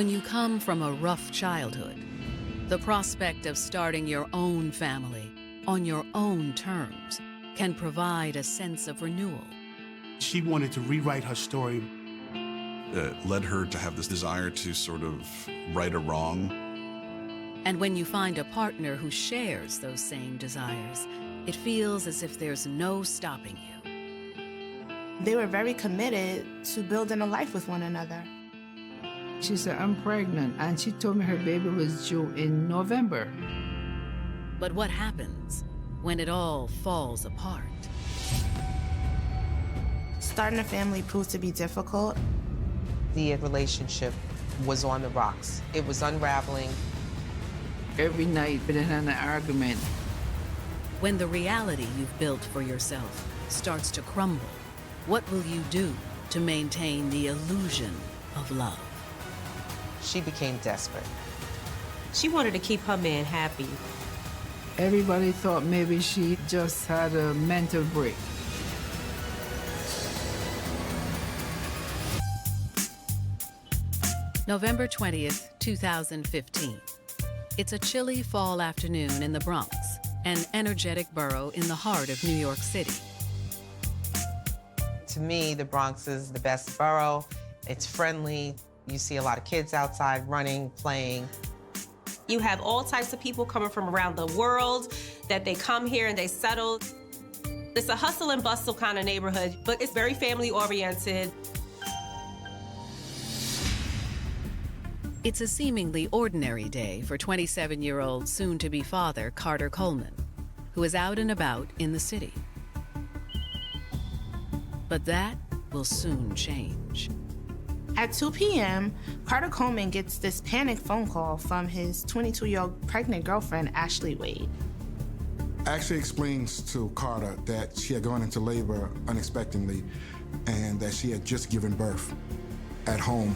When you come from a rough childhood, the prospect of starting your own family on your own terms can provide a sense of renewal. She wanted to rewrite her story. It led her to have this desire to sort of right a wrong. And when you find a partner who shares those same desires, it feels as if there's no stopping you. They were very committed to building a life with one another. She said, I'm pregnant, and she told me her baby was due in November. But what happens when it all falls apart? Starting a family proved to be difficult. The relationship was on the rocks. It was unraveling. Every night, we had an argument. When the reality you've built for yourself starts to crumble, what will you do to maintain the illusion of love? She became desperate. She wanted to keep her man happy. Everybody thought maybe she just had a mental break. November 20th, 2015. It's a chilly fall afternoon in the Bronx, an energetic borough in the heart of New York City. To me, the Bronx is the best borough. It's friendly. You see a lot of kids outside running, playing. You have all types of people coming from around the world that they come here and they settle. It's a hustle and bustle kind of neighborhood, but it's very family-oriented. It's a seemingly ordinary day for 27-year-old soon-to-be father Carter Coleman, who is out and about in the city. But that will soon change. At 2 p.m., Carter Coleman gets this panicked phone call from his 22-year-old pregnant girlfriend, Ashley Wade. Ashley explains to Carter that she had gone into labor unexpectedly and that she had just given birth at home.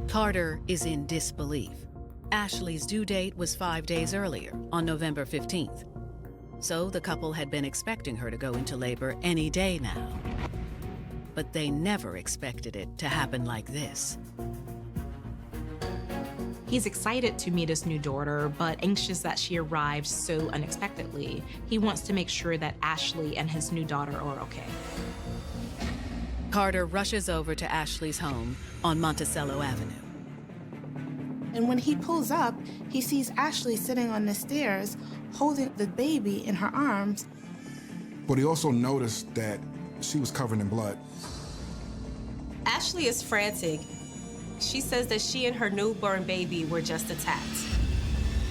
Carter is in disbelief. Ashley's due date was 5 days earlier, on November 15th. So the couple had been expecting her to go into labor any day now. But they never expected it to happen like this. He's excited to meet his new daughter, but anxious that she arrived so unexpectedly. He wants to make sure that Ashley and his new daughter are okay. Carter rushes over to Ashley's home on Monticello Avenue. And when he pulls up, he sees Ashley sitting on the stairs, holding the baby in her arms. But he also noticed that she was covered in blood. Ashley is frantic. She says that she and her newborn baby were just attacked.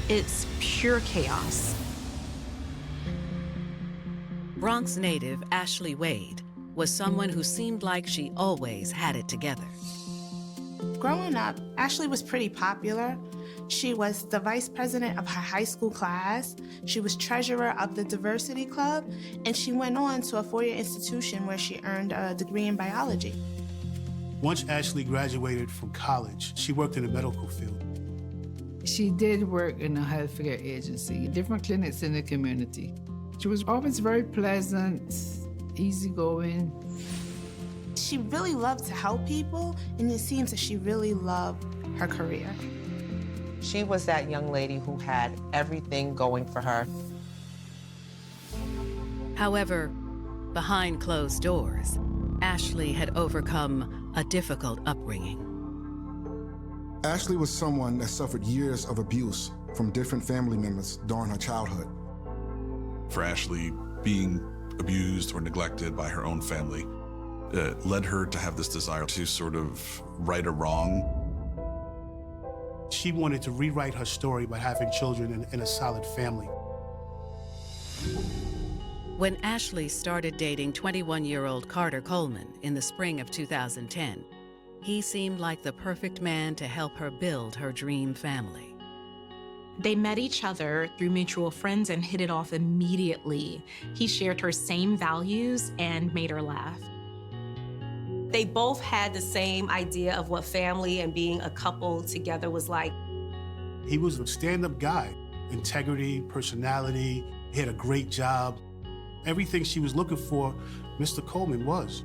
It's pure chaos. Bronx native Ashley Wade was someone who seemed like she always had it together. Growing up, Ashley was pretty popular. She was the vice president of her high school class. She was treasurer of the diversity club, and she went on to a four-year institution where she earned a degree in biology. Once Ashley graduated from college, she worked in the medical field. She did work in a healthcare agency, different clinics in the community. She was always very pleasant, easygoing. She really loved to help people, and it seems that she really loved her career. She was that young lady who had everything going for her. However, behind closed doors, Ashley had overcome a difficult upbringing. Ashley was someone that suffered years of abuse from different family members during her childhood. For Ashley, being abused or neglected by her own family led her to have this desire to sort of right a wrong. She wanted to rewrite her story by having children in a solid family. When Ashley started dating 21-year-old Carter Coleman in the spring of 2010, he seemed like the perfect man to help her build her dream family. They met each other through mutual friends and hit it off immediately. He shared her same values and made her laugh. They both had the same idea of what family and being a couple together was like. He was a stand-up guy. Integrity, personality, he had a great job. Everything she was looking for, Mr. Coleman was.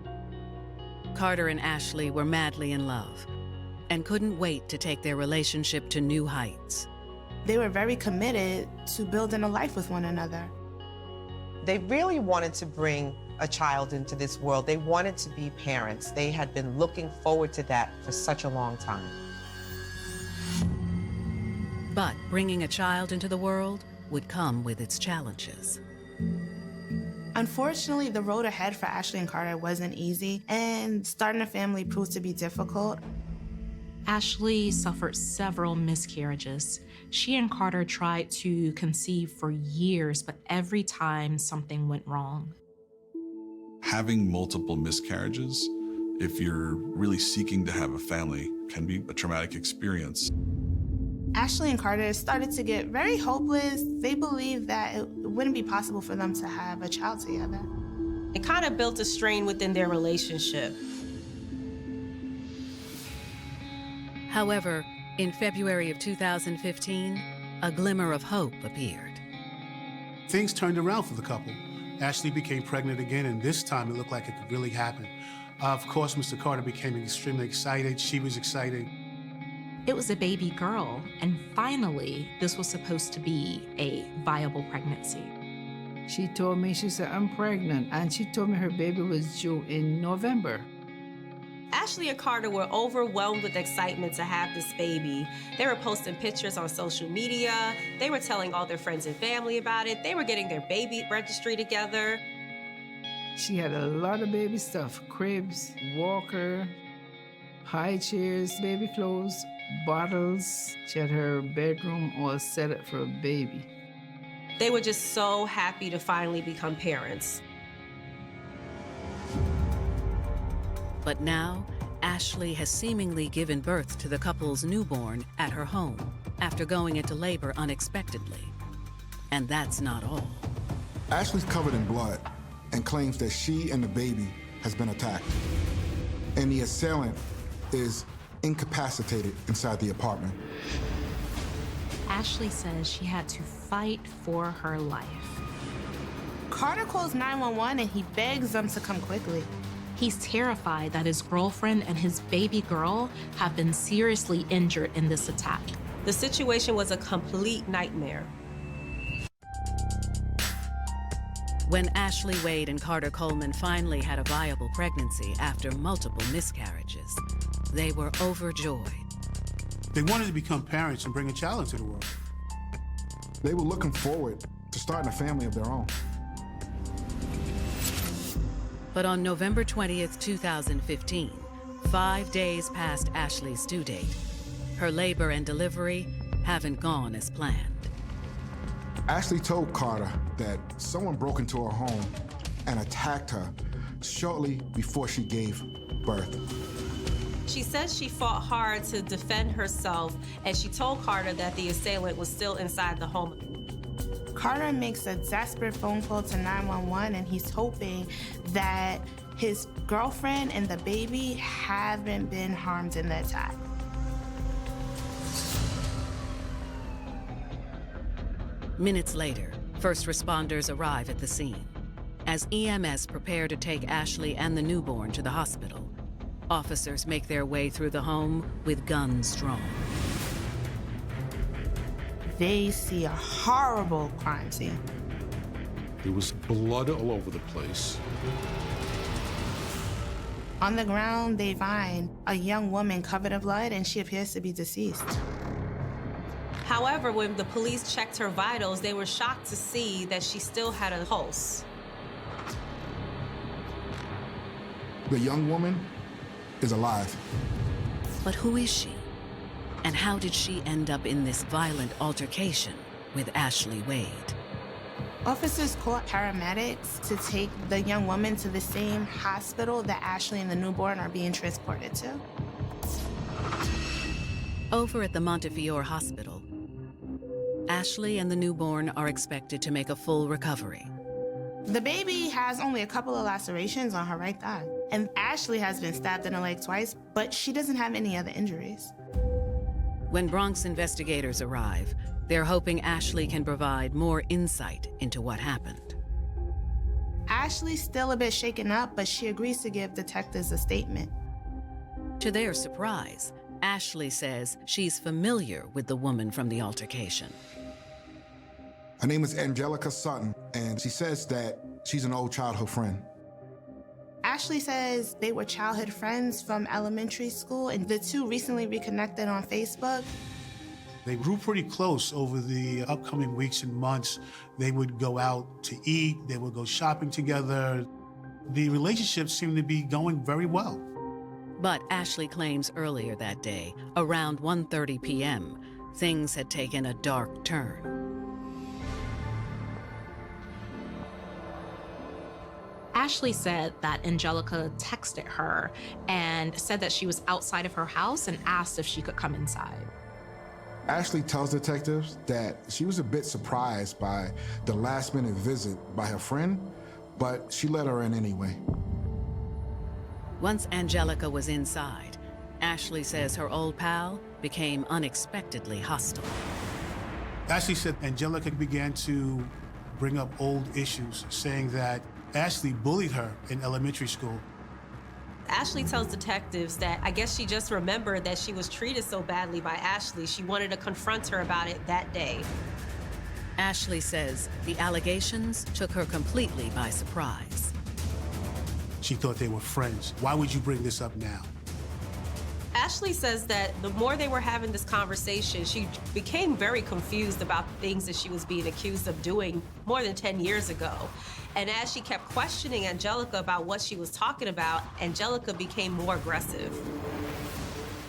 Carter and Ashley were madly in love. and couldn't wait to take their relationship to new heights. They were very committed to building a life with one another. They really wanted to bring a child into this world. They wanted to be parents. They had been looking forward to that for such a long time. But bringing a child into the world would come with its challenges. Unfortunately, the road ahead for Ashley and Carter wasn't easy, and starting a family proved to be difficult. Ashley suffered several miscarriages. She and Carter tried to conceive for years, but every time something went wrong. Having multiple miscarriages, if you're really seeking to have a family, can be a traumatic experience. Ashley and Carter started to get very hopeless. They believed that it wouldn't be possible for them to have a child together. It kind of built a strain within their relationship. However, in February of 2015, a glimmer of hope appeared. Things turned around for the couple. Ashley became pregnant again, and this time it looked like it could really happen. Of course, Mr. Carter became extremely excited. She was excited. It was a baby girl, and finally, this was supposed to be a viable pregnancy. She told me, she said, I'm pregnant, and she told me her baby was due in November. Ashley and Carter were overwhelmed with excitement to have this baby. They were posting pictures on social media. They were telling all their friends and family about it. They were getting their baby registry together. She had a lot of baby stuff, cribs, walker, high chairs, baby clothes, bottles. She had her bedroom all set up for a baby. They were just so happy to finally become parents. But now, Ashley has seemingly given birth to the couple's newborn at her home after going into labor unexpectedly. And that's not all. Ashley's covered in blood and claims that she and the baby has been attacked. And the assailant is incapacitated inside the apartment. Ashley says she had to fight for her life. Carter calls 911 and he begs them to come quickly. He's terrified that his girlfriend and his baby girl have been seriously injured in this attack. The situation was a complete nightmare. When Ashley Wade and Carter Coleman finally had a viable pregnancy after multiple miscarriages, they were overjoyed. They wanted to become parents and bring a child into the world. They were looking forward to starting a family of their own. But on November 20th, 2015, 5 days past Ashley's due date, her labor and delivery haven't gone as planned. Ashley told Carter that someone broke into her home and attacked her shortly before she gave birth. She says she fought hard to defend herself, and she told Carter that the assailant was still inside the home. Carter makes a desperate phone call to 911, and he's hoping that his girlfriend and the baby haven't been harmed in the attack. Minutes later, first responders arrive at the scene. As EMS prepare to take Ashley and the newborn to the hospital, officers make their way through the home with guns drawn. They see a horrible crime scene. There was blood all over the place. On the ground, they find a young woman covered in blood, and she appears to be deceased. However, when the police checked her vitals, they were shocked to see that she still had a pulse. The young woman is alive. But who is she? And how did she end up in this violent altercation with Ashley Wade? Officers called paramedics to take the young woman to the same hospital that Ashley and the newborn are being transported to. Over at the Montefiore Hospital, Ashley and the newborn are expected to make a full recovery. The baby has only a couple of lacerations on her right thigh, and Ashley has been stabbed in the leg twice, but she doesn't have any other injuries. When Bronx investigators arrive, they're hoping Ashley can provide more insight into what happened. Ashley's still a bit shaken up, but she agrees to give detectives a statement. To their surprise, Ashley says she's familiar with the woman from the altercation. Her name is Angelica Sutton, and she says that she's an old childhood friend. Ashley says they were childhood friends from elementary school, and the two recently reconnected on Facebook. They grew pretty close over the upcoming weeks and months. They would go out to eat, they would go shopping together. The relationship seemed to be going very well. But Ashley claims earlier that day, around 1:30 p.m., things had taken a dark turn. Ashley said that Angelica texted her and said that she was outside of her house and asked if she could come inside. Ashley tells detectives that she was a bit surprised by the last-minute visit by her friend, but she let her in anyway. Once Angelica was inside, Ashley says her old pal became unexpectedly hostile. Ashley said Angelica began to bring up old issues, saying that Ashley bullied her in elementary school. Ashley tells detectives that I guess she just remembered that she was treated so badly by Ashley. She wanted to confront her about it that day. Ashley says the allegations took her completely by surprise. She thought they were friends. Why would you bring this up now? Ashley says that the more they were having this conversation, she became very confused about the things that she was being accused of doing more than 10 years ago. And as she kept questioning Angelica about what she was talking about, Angelica became more aggressive.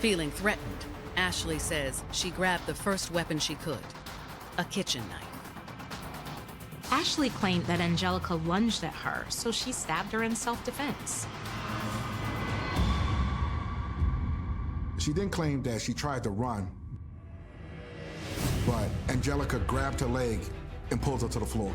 Feeling threatened, Ashley says she grabbed the first weapon she could, a kitchen knife. Ashley claimed that Angelica lunged at her, so she stabbed her in self-defense. She then claimed that she tried to run, but Angelica grabbed her leg and pulled her to the floor.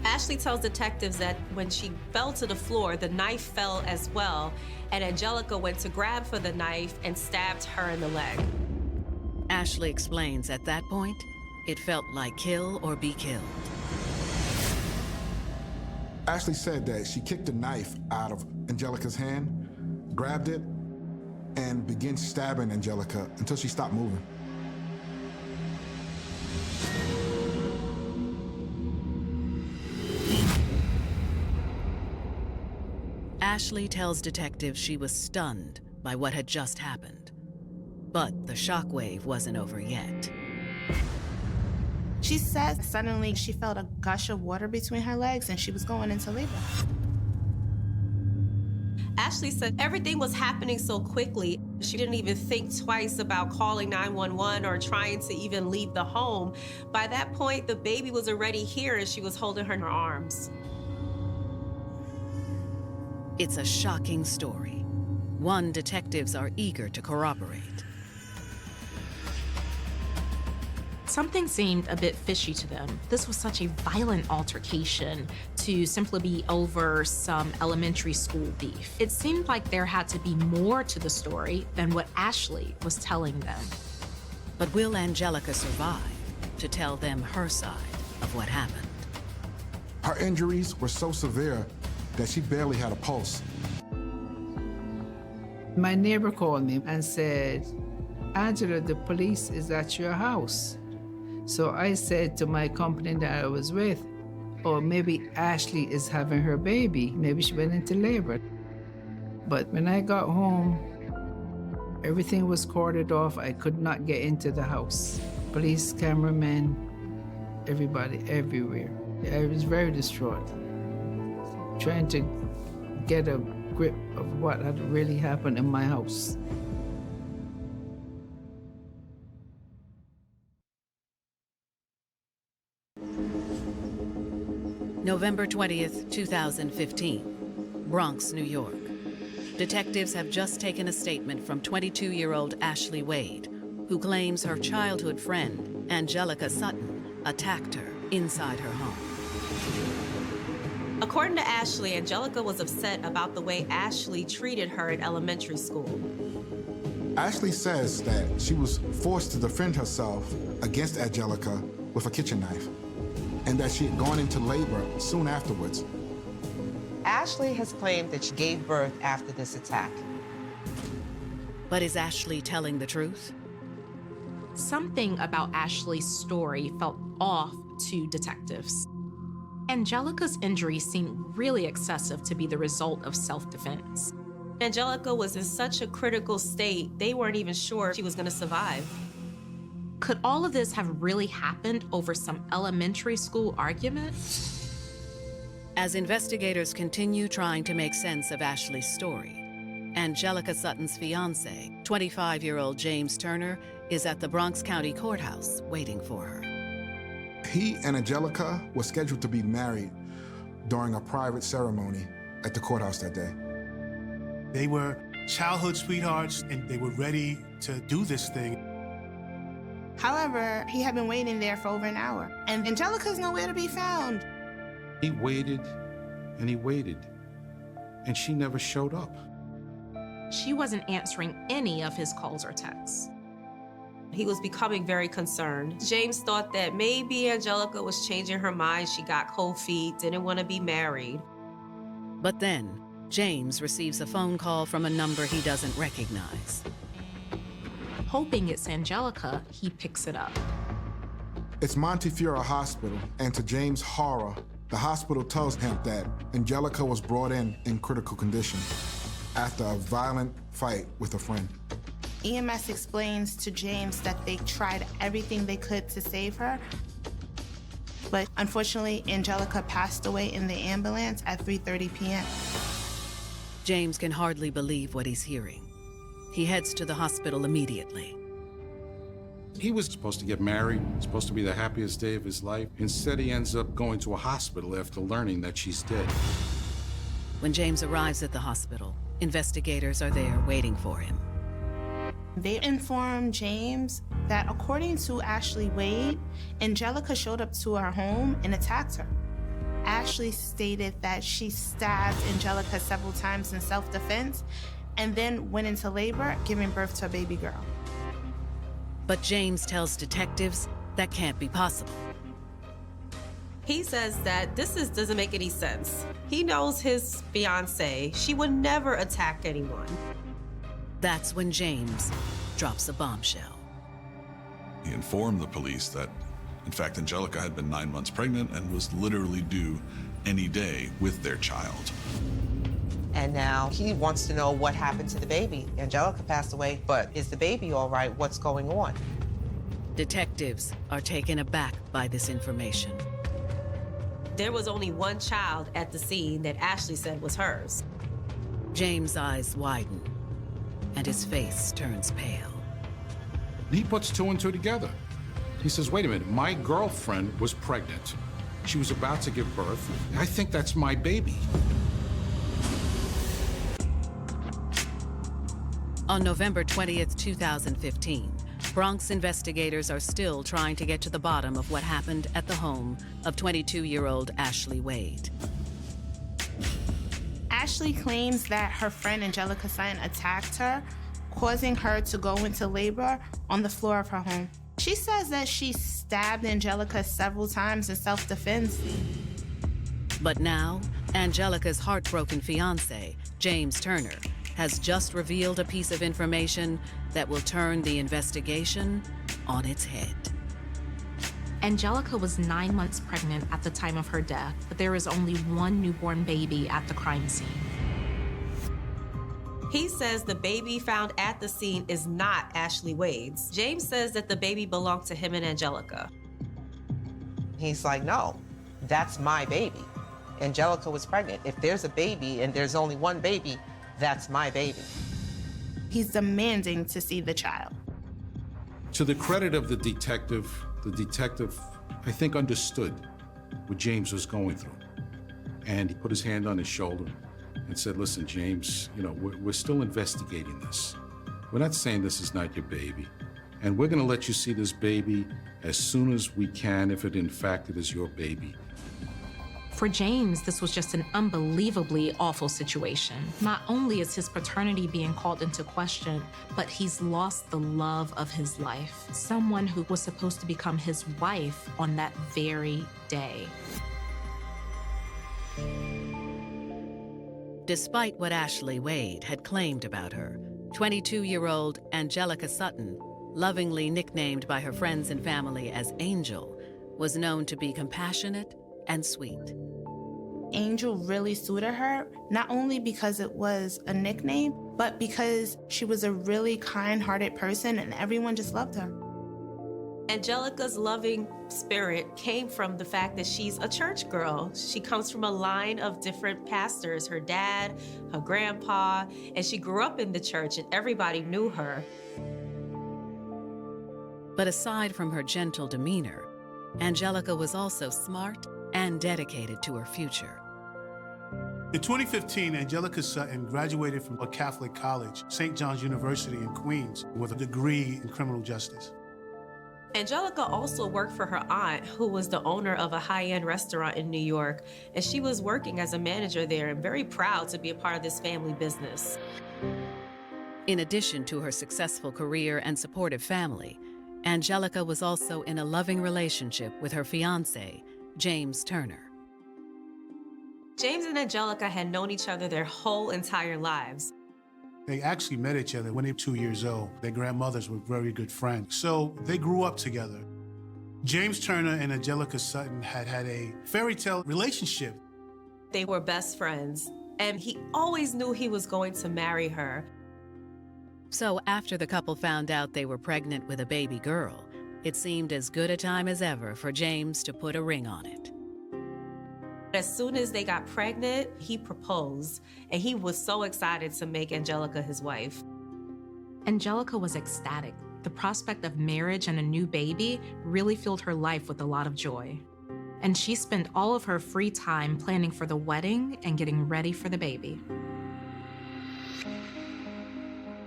Ashley tells detectives that when she fell to the floor, the knife fell as well, and Angelica went to grab for the knife and stabbed her in the leg. Ashley explains at that point, it felt like kill or be killed. Ashley said that she kicked the knife out of Angelica's hand, grabbed it, and began stabbing Angelica until she stopped moving. Ashley tells detectives she was stunned by what had just happened. But the shockwave wasn't over yet. She said suddenly she felt a gush of water between her legs and she was going into labor. Ashley said everything was happening so quickly. She didn't even think twice about calling 911 or trying to even leave the home. By that point, the baby was already here and she was holding her in her arms. It's a shocking story, one detectives are eager to corroborate. Something seemed a bit fishy to them. This was such a violent altercation to simply be over some elementary school beef. It seemed like there had to be more to the story than what Ashley was telling them. But will Angelica survive to tell them her side of what happened? Her injuries were so severe that she barely had a pulse. My neighbor called me and said, "Angela, the police is at your house." So I said to my company that I was with, "Oh, maybe Ashley is having her baby. Maybe she went into labor." But when I got home, everything was cordoned off. I could not get into the house. Police, cameramen, everybody, everywhere. I was very distraught, trying to get a grip of what had really happened in my house. November 20th, 2015, Bronx, New York. Detectives have just taken a statement from 22-year-old Ashley Wade, who claims her childhood friend, Angelica Sutton, attacked her inside her home. According to Ashley, Angelica was upset about the way Ashley treated her in elementary school. Ashley says that she was forced to defend herself against Angelica with a kitchen knife, and that she had gone into labor soon afterwards. Ashley has claimed that she gave birth after this attack. But is Ashley telling the truth? Something about Ashley's story felt off to detectives. Angelica's injuries seemed really excessive to be the result of self-defense. Angelica was in such a critical state, they weren't even sure she was going to survive. Could all of this have really happened over some elementary school argument? As investigators continue trying to make sense of Ashley's story, Angelica Sutton's fiance, 25-year-old James Turner, is at the Bronx County Courthouse waiting for her. He and Angelica were scheduled to be married during a private ceremony at the courthouse that day. They were childhood sweethearts, and they were ready to do this thing. However, he had been waiting there for over an hour, and Angelica's nowhere to be found. He waited and he waited, and she never showed up. She wasn't answering any of his calls or texts. He was becoming very concerned. James thought that maybe Angelica was changing her mind. She got cold feet, didn't want to be married. But then, James receives a phone call from a number he doesn't recognize. Hoping it's Angelica, he picks it up. It's Montefiore Hospital, and to James' horror, the hospital tells him that Angelica was brought in critical condition after a violent fight with a friend. EMS explains to James that they tried everything they could to save her, but unfortunately, Angelica passed away in the ambulance at 3:30 p.m. James can hardly believe what he's hearing. He heads to the hospital immediately. He was supposed to get married, supposed to be the happiest day of his life. Instead, he ends up going to a hospital after learning that she's dead. When James arrives at the hospital, investigators are there waiting for him. They inform James that according to Ashley Wade, Angelica showed up to her home and attacked her. Ashley stated that she stabbed Angelica several times in self-defense and then went into labor, giving birth to a baby girl. But James tells detectives that can't be possible. He says that doesn't make any sense. He knows his fiancée. She would never attack anyone. That's when James drops a bombshell. He informed the police that, in fact, Angelica had been 9 months pregnant and was literally due any day with their child. And now he wants to know what happened to the baby. Angelica passed away, but is the baby all right? What's going on? Detectives are taken aback by this information. There was only one child at the scene that Ashley said was hers. James' eyes widen, and his face turns pale. He puts two and two together. He says, wait a minute, my girlfriend was pregnant. She was about to give birth. I think that's my baby. On November 20th, 2015, Bronx investigators are still trying to get to the bottom of what happened at the home of 22-year-old Ashley Wade. Ashley claims that her friend Angelica Sutton attacked her, causing her to go into labor on the floor of her home. She says that she stabbed Angelica several times in self-defense. But now, Angelica's heartbroken fiancé, James Turner, has just revealed a piece of information that will turn the investigation on its head. Angelica was 9 months pregnant at the time of her death, but there is only one newborn baby at the crime scene. He says the baby found at the scene is not Ashley Wade's. James says that the baby belonged to him and Angelica. He's like, no, that's my baby. Angelica was pregnant. If there's a baby and there's only one baby, that's my baby. He's demanding to see the child. To the credit of the detective, I think, understood what James was going through. And he put his hand on his shoulder and said, listen, James, we're still investigating this. We're not saying this is not your baby. And we're gonna let you see this baby as soon as we can if it in fact it is your baby. For James, this was just an unbelievably awful situation. Not only is his paternity being called into question, but he's lost the love of his life, someone who was supposed to become his wife on that very day. Despite what Ashley Wade had claimed about her, 22-year-old Angelica Sutton, lovingly nicknamed by her friends and family as Angel, was known to be compassionate and sweet. Angel really suited her, not only because it was a nickname, but because she was a really kind-hearted person and everyone just loved her. Angelica's loving spirit came from the fact that she's a church girl. She comes from a line of different pastors, her dad, her grandpa, and she grew up in the church and everybody knew her. But aside from her gentle demeanor, Angelica was also smart and dedicated to her future. In 2015, Angelica Sutton graduated from a Catholic college, St. John's University in Queens, with a degree in criminal justice. Angelica also worked for her aunt, who was the owner of a high-end restaurant in New York, and she was working as a manager there and very proud to be a part of this family business. In addition to her successful career and supportive family, Angelica was also in a loving relationship with her fiancé, James Turner. James and Angelica had known each other their whole entire lives. They actually met each other when they were 2 years old. Their grandmothers were very good friends, so they grew up together. James Turner and Angelica Sutton had a fairy tale relationship. They were best friends, and he always knew he was going to marry her. So after the couple found out they were pregnant with a baby girl, it seemed as good a time as ever for James to put a ring on it. As soon as they got pregnant, he proposed, and he was so excited to make Angelica his wife. Angelica was ecstatic. The prospect of marriage and a new baby really filled her life with a lot of joy. And she spent all of her free time planning for the wedding and getting ready for the baby.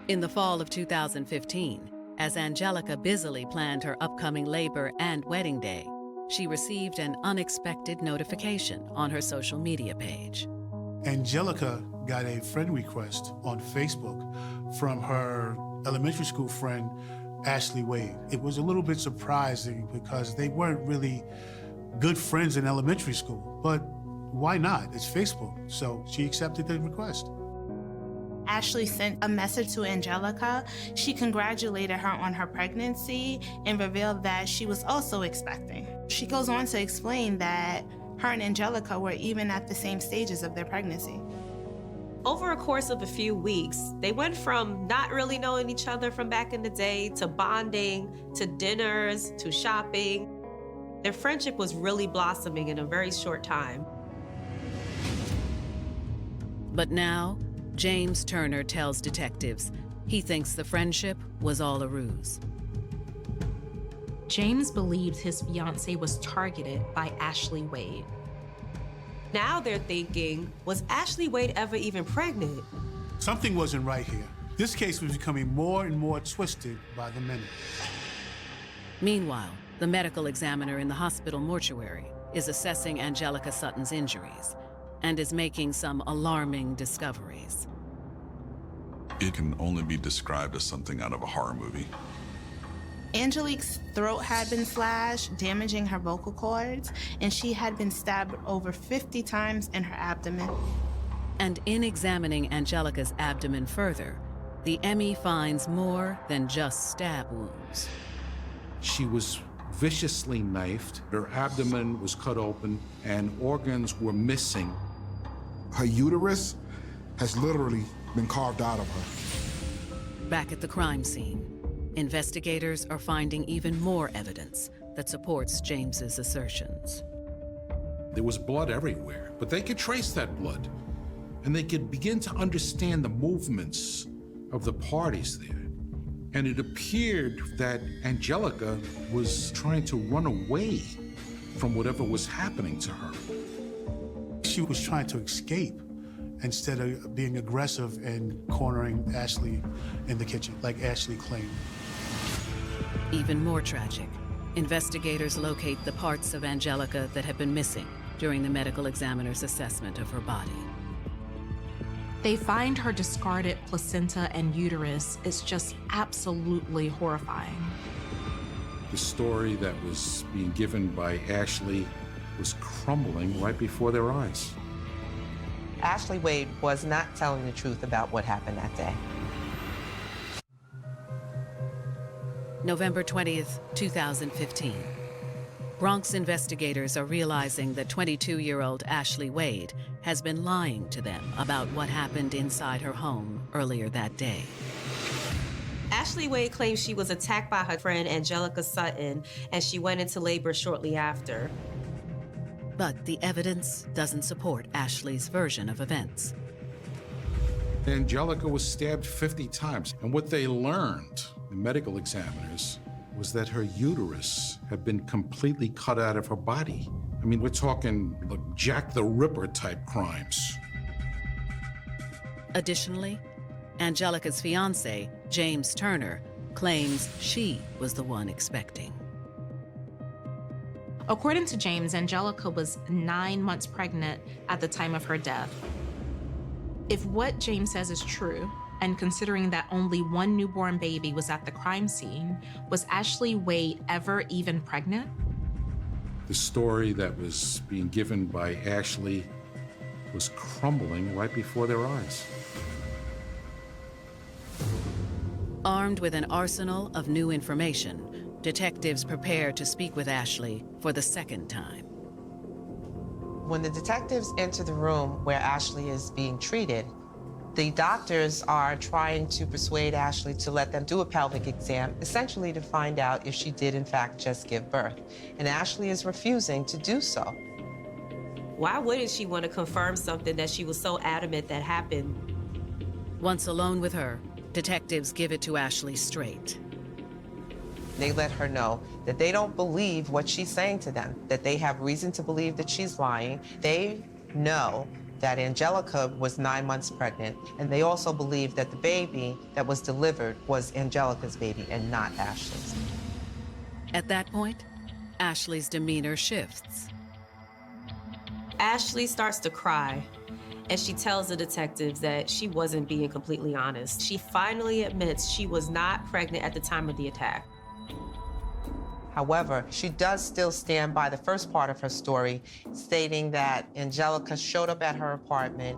In the fall of 2015, as Angelica busily planned her upcoming labor and wedding day, she received an unexpected notification on her social media page. Angelica got a friend request on Facebook from her elementary school friend, Ashley Wade. It was a little bit surprising because they weren't really good friends in elementary school, but why not? It's Facebook. So she accepted the request. Ashley sent a message to Angelica. She congratulated her on her pregnancy and revealed that she was also expecting. She goes on to explain that her and Angelica were even at the same stages of their pregnancy. Over a course of a few weeks, they went from not really knowing each other from back in the day to bonding, to dinners, to shopping. Their friendship was really blossoming in a very short time. But now, James Turner tells detectives he thinks the friendship was all a ruse. James believed his fiancée was targeted by Ashley Wade. Now they're thinking, was Ashley Wade ever even pregnant? Something wasn't right here. This case was becoming more and more twisted by the minute. Meanwhile, the medical examiner in the hospital mortuary is assessing Angelica Sutton's injuries and is making some alarming discoveries. It can only be described as something out of a horror movie. Angelique's throat had been slashed, damaging her vocal cords, and she had been stabbed over 50 times in her abdomen. And in examining Angelica's abdomen further, the ME finds more than just stab wounds. She was viciously knifed. Her abdomen was cut open and organs were missing. Her uterus has literally been carved out of her. Back at the crime scene, investigators are finding even more evidence that supports James's assertions. There was blood everywhere, but they could trace that blood, and they could begin to understand the movements of the parties there. And it appeared that Angelica was trying to run away from whatever was happening to her. She was trying to escape instead of being aggressive and cornering Ashley in the kitchen, like Ashley claimed. Even more tragic, investigators locate the parts of Angelica that have been missing during the medical examiner's assessment of her body. They find her discarded placenta and uterus is just absolutely horrifying. The story that was being given by Ashley was crumbling right before their eyes. Ashley Wade was not telling the truth about what happened that day. November 20th, 2015. Bronx investigators are realizing that 22-year-old Ashley Wade has been lying to them about what happened inside her home earlier that day. Ashley Wade claims she was attacked by her friend Angelica Sutton, and she went into labor shortly after. But the evidence doesn't support Ashley's version of events. Angelica was stabbed 50 times, and what they learned, the medical examiners, was that her uterus had been completely cut out of her body. I mean, we're talking like Jack the Ripper type crimes. Additionally, Angelica's fiancé, James Turner, claims she was the one expecting. According to James, Angelica was 9 months pregnant at the time of her death. If what James says is true, and considering that only one newborn baby was at the crime scene, was Ashley Wade ever even pregnant? The story that was being given by Ashley was crumbling right before their eyes. Armed with an arsenal of new information, detectives prepare to speak with Ashley for the second time. When the detectives enter the room where Ashley is being treated, the doctors are trying to persuade Ashley to let them do a pelvic exam, essentially to find out if she did in fact just give birth. And Ashley is refusing to do so. Why wouldn't she want to confirm something that she was so adamant that happened? Once alone with her, detectives give it to Ashley straight. They let her know that they don't believe what she's saying to them, that they have reason to believe that she's lying. They know that Angelica was 9 months pregnant, and they also believe that the baby that was delivered was Angelica's baby and not Ashley's. At that point, Ashley's demeanor shifts. Ashley starts to cry, and she tells the detectives that she wasn't being completely honest. She finally admits she was not pregnant at the time of the attack. However, she does still stand by the first part of her story, stating that Angelica showed up at her apartment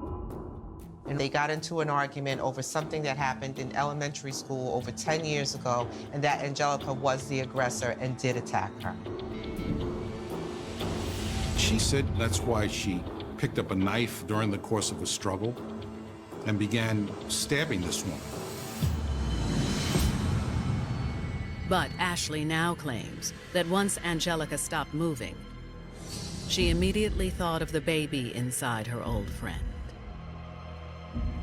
and they got into an argument over something that happened in elementary school over 10 years ago, and that Angelica was the aggressor and did attack her. She said that's why she picked up a knife during the course of a struggle and began stabbing this woman. But Ashley now claims that once Angelica stopped moving, she immediately thought of the baby inside her old friend.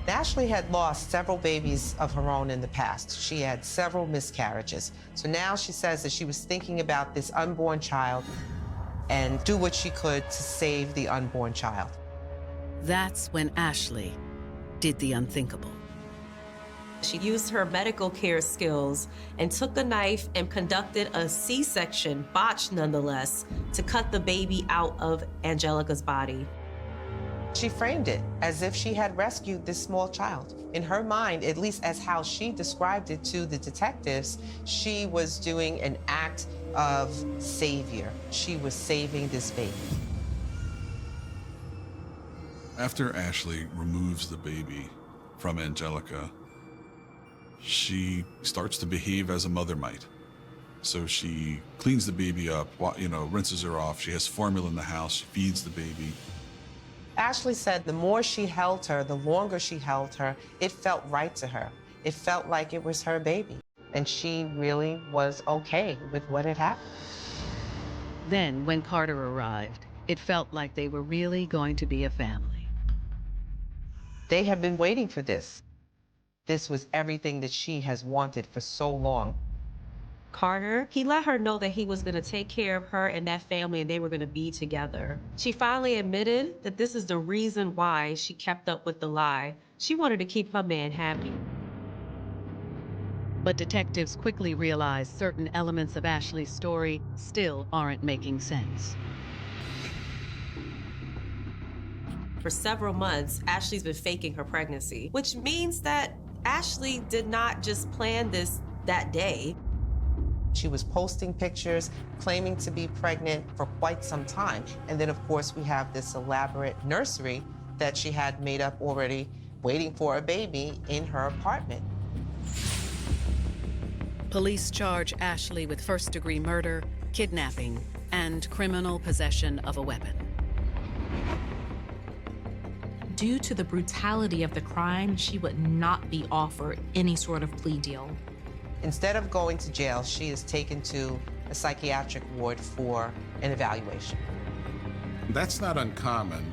Ashley had lost several babies of her own in the past. She had several miscarriages. So now she says that she was thinking about this unborn child and do what she could to save the unborn child. That's when Ashley did the unthinkable. She used her medical care skills and took a knife and conducted a C-section, botched nonetheless, to cut the baby out of Angelica's body. She framed it as if she had rescued this small child. In her mind, at least as how she described it to the detectives, she was doing an act of savior. She was saving this baby. After Ashley removes the baby from Angelica, she starts to behave as a mother might. So she cleans the baby up, rinses her off. She has formula in the house. She feeds the baby. Ashley said the more she held her, the longer she held her, it felt right to her. It felt like it was her baby. And she really was okay with what had happened. Then, when Carter arrived, it felt like they were really going to be a family. They have been waiting for this. This was everything that she has wanted for so long. Carter, he let her know that he was going to take care of her and that family and they were going to be together. She finally admitted that this is the reason why she kept up with the lie. She wanted to keep her man happy. But detectives quickly realized certain elements of Ashley's story still aren't making sense. For several months, Ashley's been faking her pregnancy, which means that Ashley did not just plan this that day. She was posting pictures, claiming to be pregnant for quite some time. And then, of course, we have this elaborate nursery that she had made up already, waiting for a baby in her apartment. Police charge Ashley with first-degree murder, kidnapping, and criminal possession of a weapon. Due to the brutality of the crime, she would not be offered any sort of plea deal. Instead of going to jail, she is taken to a psychiatric ward for an evaluation. That's not uncommon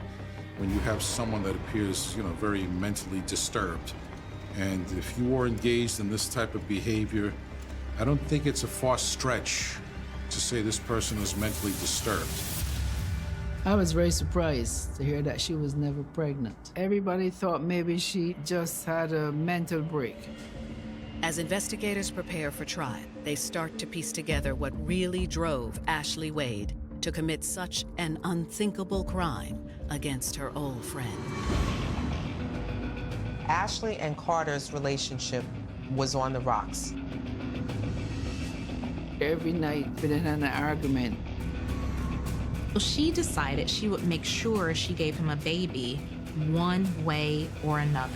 when you have someone that appears, very mentally disturbed. And if you are engaged in this type of behavior, I don't think it's a far stretch to say this person is mentally disturbed. I was very surprised to hear that she was never pregnant. Everybody thought maybe she just had a mental break. As investigators prepare for trial, they start to piece together what really drove Ashley Wade to commit such an unthinkable crime against her old friend. Ashley and Carter's relationship was on the rocks. Every night, we had an argument. So she decided she would make sure she gave him a baby one way or another.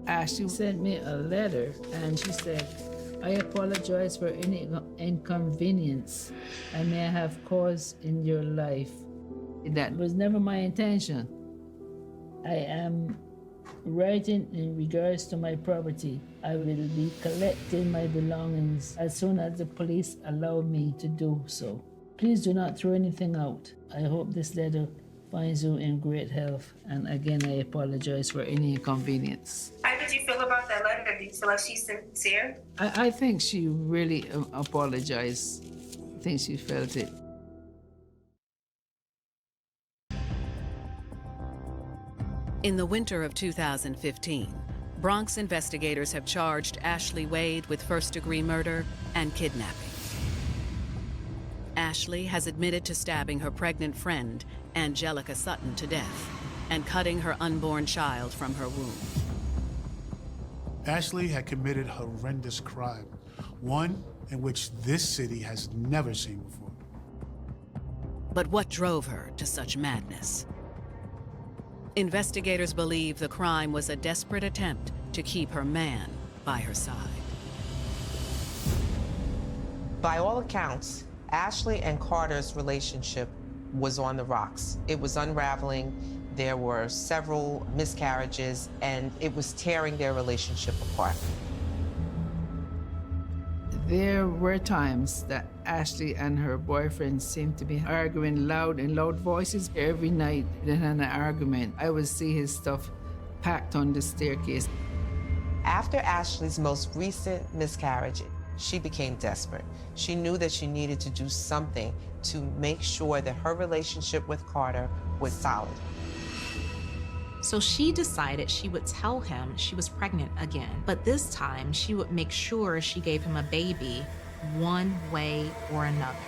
Ashley sent me a letter and she said, "I apologize for any inconvenience I may have caused in your life. That was never my intention. I am writing in regards to my property. I will be collecting my belongings as soon as the police allow me to do so. Please do not throw anything out. I hope this letter finds you in great health. And again, I apologize for any inconvenience." How did you feel about that letter? Did you feel like she's sincere? I think she really apologized. I think she felt it. In the winter of 2015, Bronx investigators have charged Ashley Wade with first-degree murder and kidnapping. Ashley has admitted to stabbing her pregnant friend, Angelica Sutton, to death and cutting her unborn child from her womb. Ashley had committed a horrendous crime, one in which this city has never seen before. But what drove her to such madness? Investigators believe the crime was a desperate attempt to keep her man by her side. By all accounts, Ashley and Carter's relationship was on the rocks. It was unraveling. There were several miscarriages, and it was tearing their relationship apart. There were times that Ashley and her boyfriend seemed to be arguing in loud voices. Every night they had an argument. I would see his stuff packed on the staircase. After Ashley's most recent miscarriage, she became desperate. She knew that she needed to do something to make sure that her relationship with Carter was solid. So she decided she would tell him she was pregnant again, but this time she would make sure she gave him a baby one way or another.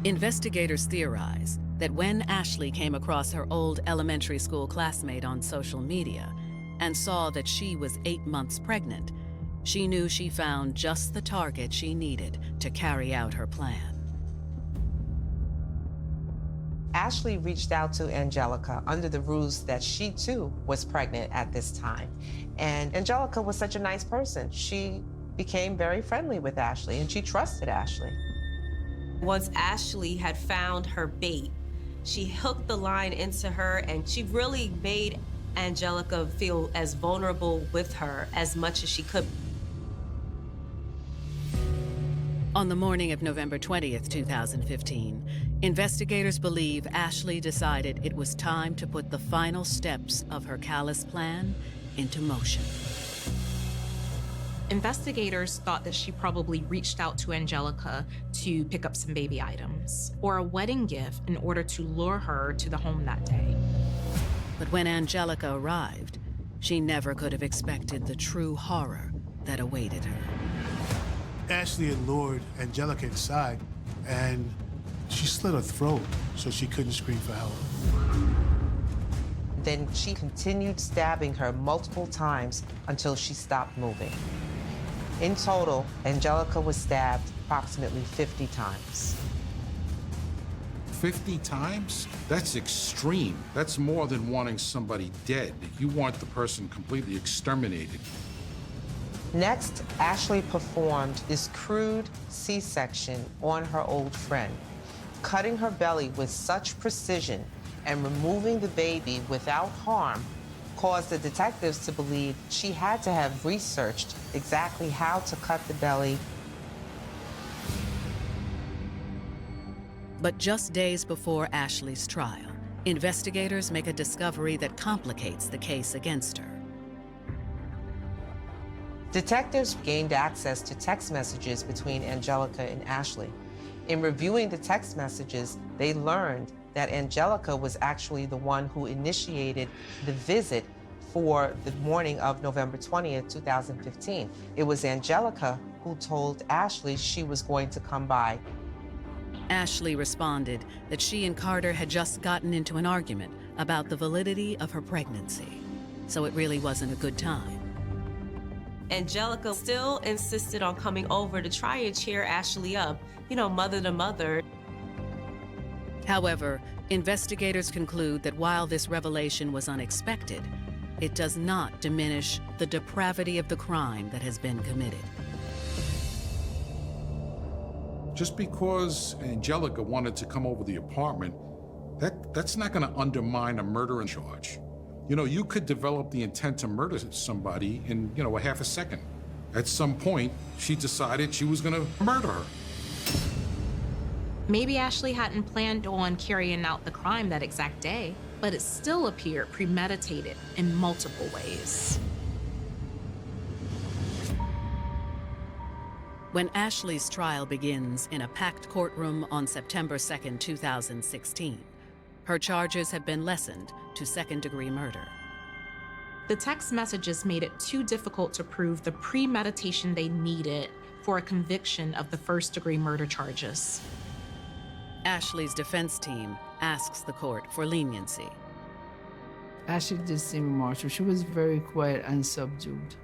Investigators theorize that when Ashley came across her old elementary school classmate on social media and saw that she was 8 months pregnant, she knew she found just the target she needed to carry out her plan. Ashley reached out to Angelica under the ruse that she too was pregnant at this time. And Angelica was such a nice person. She became very friendly with Ashley and she trusted Ashley. Once Ashley had found her bait, she hooked the line into her and she really made Angelica feel as vulnerable with her as much as she could. On the morning of November 20th, 2015, investigators believe Ashley decided it was time to put the final steps of her callous plan into motion. Investigators thought that she probably reached out to Angelica to pick up some baby items or a wedding gift in order to lure her to the home that day. But when Angelica arrived, she never could have expected the true horror that awaited her. Ashley had lured Angelica inside, and she slit her throat so she couldn't scream for help. Then she continued stabbing her multiple times until she stopped moving. In total, Angelica was stabbed approximately 50 times. 50 times? That's extreme. That's more than wanting somebody dead. You want the person completely exterminated. Next, Ashley performed this crude C-section on her old friend, cutting her belly with such precision and removing the baby without harm caused the detectives to believe she had to have researched exactly how to cut the belly. But just days before Ashley's trial, investigators make a discovery that complicates the case against her. Detectives gained access to text messages between Angelica and Ashley. In reviewing the text messages, they learned that Angelica was actually the one who initiated the visit for the morning of November 20th, 2015. It was Angelica who told Ashley she was going to come by. Ashley responded that she and Carter had just gotten into an argument about the validity of her pregnancy, so it really wasn't a good time. Angelica still insisted on coming over to try and cheer Ashley up, mother to mother. However, investigators conclude that while this revelation was unexpected, it does not diminish the depravity of the crime that has been committed. Just because Angelica wanted to come over the apartment, that's not going to undermine a murder charge. You could develop the intent to murder somebody in, a half a second. At some point, she decided she was going to murder her. Maybe Ashley hadn't planned on carrying out the crime that exact day, but it still appeared premeditated in multiple ways. When Ashley's trial begins in a packed courtroom on September 2nd, 2016, her charges have been lessened to second-degree murder. The text messages made it too difficult to prove the premeditation they needed for a conviction of the first-degree murder charges. Ashley's defense team asks the court for leniency. Ashley did seem remarkable. She was very quiet and subdued.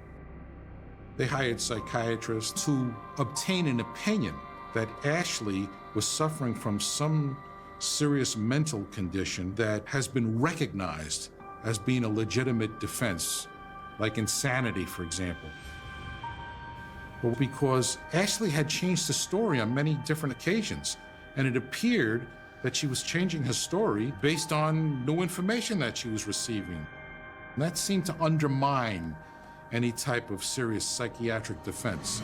They hired psychiatrists to obtain an opinion that Ashley was suffering from some serious mental condition that has been recognized as being a legitimate defense, like insanity, for example. Well, because Ashley had changed the story on many different occasions, and it appeared that she was changing her story based on new information that she was receiving. And that seemed to undermine any type of serious psychiatric defense.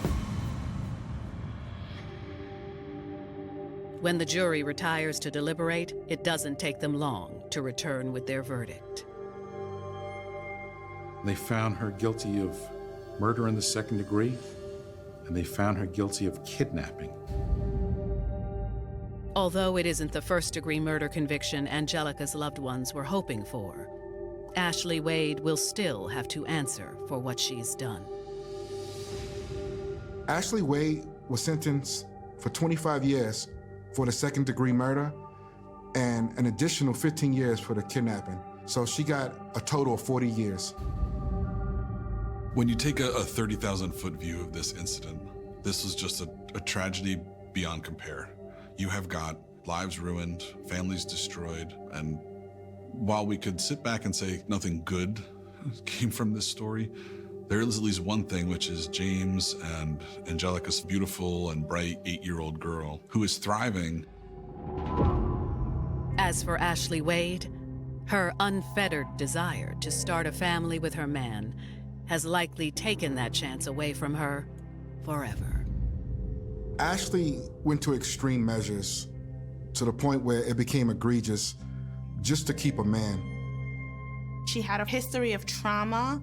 When the jury retires to deliberate, it doesn't take them long to return with their verdict. They found her guilty of murder in the second degree, and they found her guilty of kidnapping. Although it isn't the first-degree murder conviction Angelica's loved ones were hoping for, Ashley Wade will still have to answer for what she's done. Ashley Wade was sentenced for 25 years for the second-degree murder and an additional 15 years for the kidnapping. So she got a total of 40 years. When you take a 30,000-foot view of this incident, this was just a tragedy beyond compare. You have got lives ruined, families destroyed, and while we could sit back and say nothing good came from this story, there is at least one thing, which is James and Angelica's beautiful and bright 8-year-old girl who is thriving. As for Ashley Wade, her unfettered desire to start a family with her man has likely taken that chance away from her forever. Ashley went to extreme measures to the point where it became egregious just to keep a man. She had a history of trauma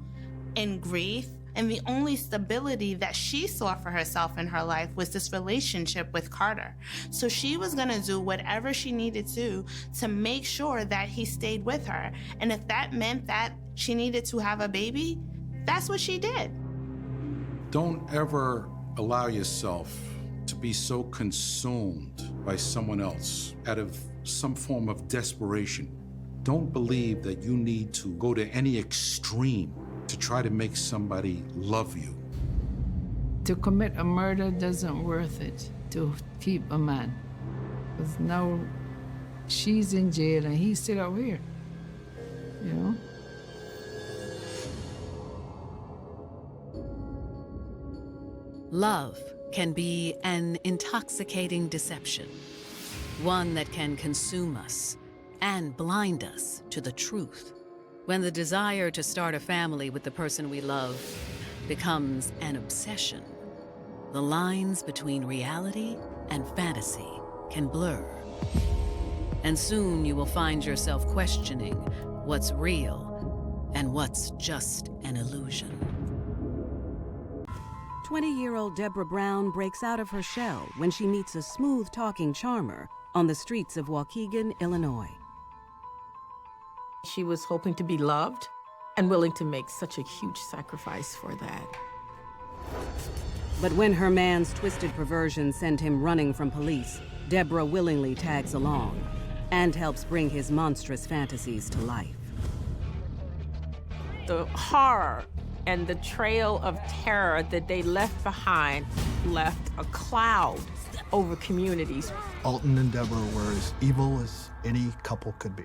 and grief, and the only stability that she saw for herself in her life was this relationship with Carter. So she was gonna do whatever she needed to make sure that he stayed with her. And if that meant that she needed to have a baby, that's what she did. Don't ever allow yourself to be so consumed by someone else out of some form of desperation. Don't believe that you need to go to any extreme to try to make somebody love you. To commit a murder doesn't worth it to keep a man. Because now She's in jail and he's still out here, you know? Love can be an intoxicating deception, one that can consume us and blind us to the truth. When the desire to start a family with the person we love becomes an obsession, the lines between reality and fantasy can blur. And soon you will find yourself questioning what's real and what's just an illusion. 20-year-old Deborah Brown breaks out of her shell when she meets a smooth-talking charmer on the streets of Waukegan, Illinois. She was hoping to be loved and willing to make such a huge sacrifice for that. But when her man's twisted perversion sent him running from police, Deborah willingly tags along and helps bring his monstrous fantasies to life. The horror and the trail of terror that they left behind left a cloud over communities. Alton and Deborah were as evil as any couple could be.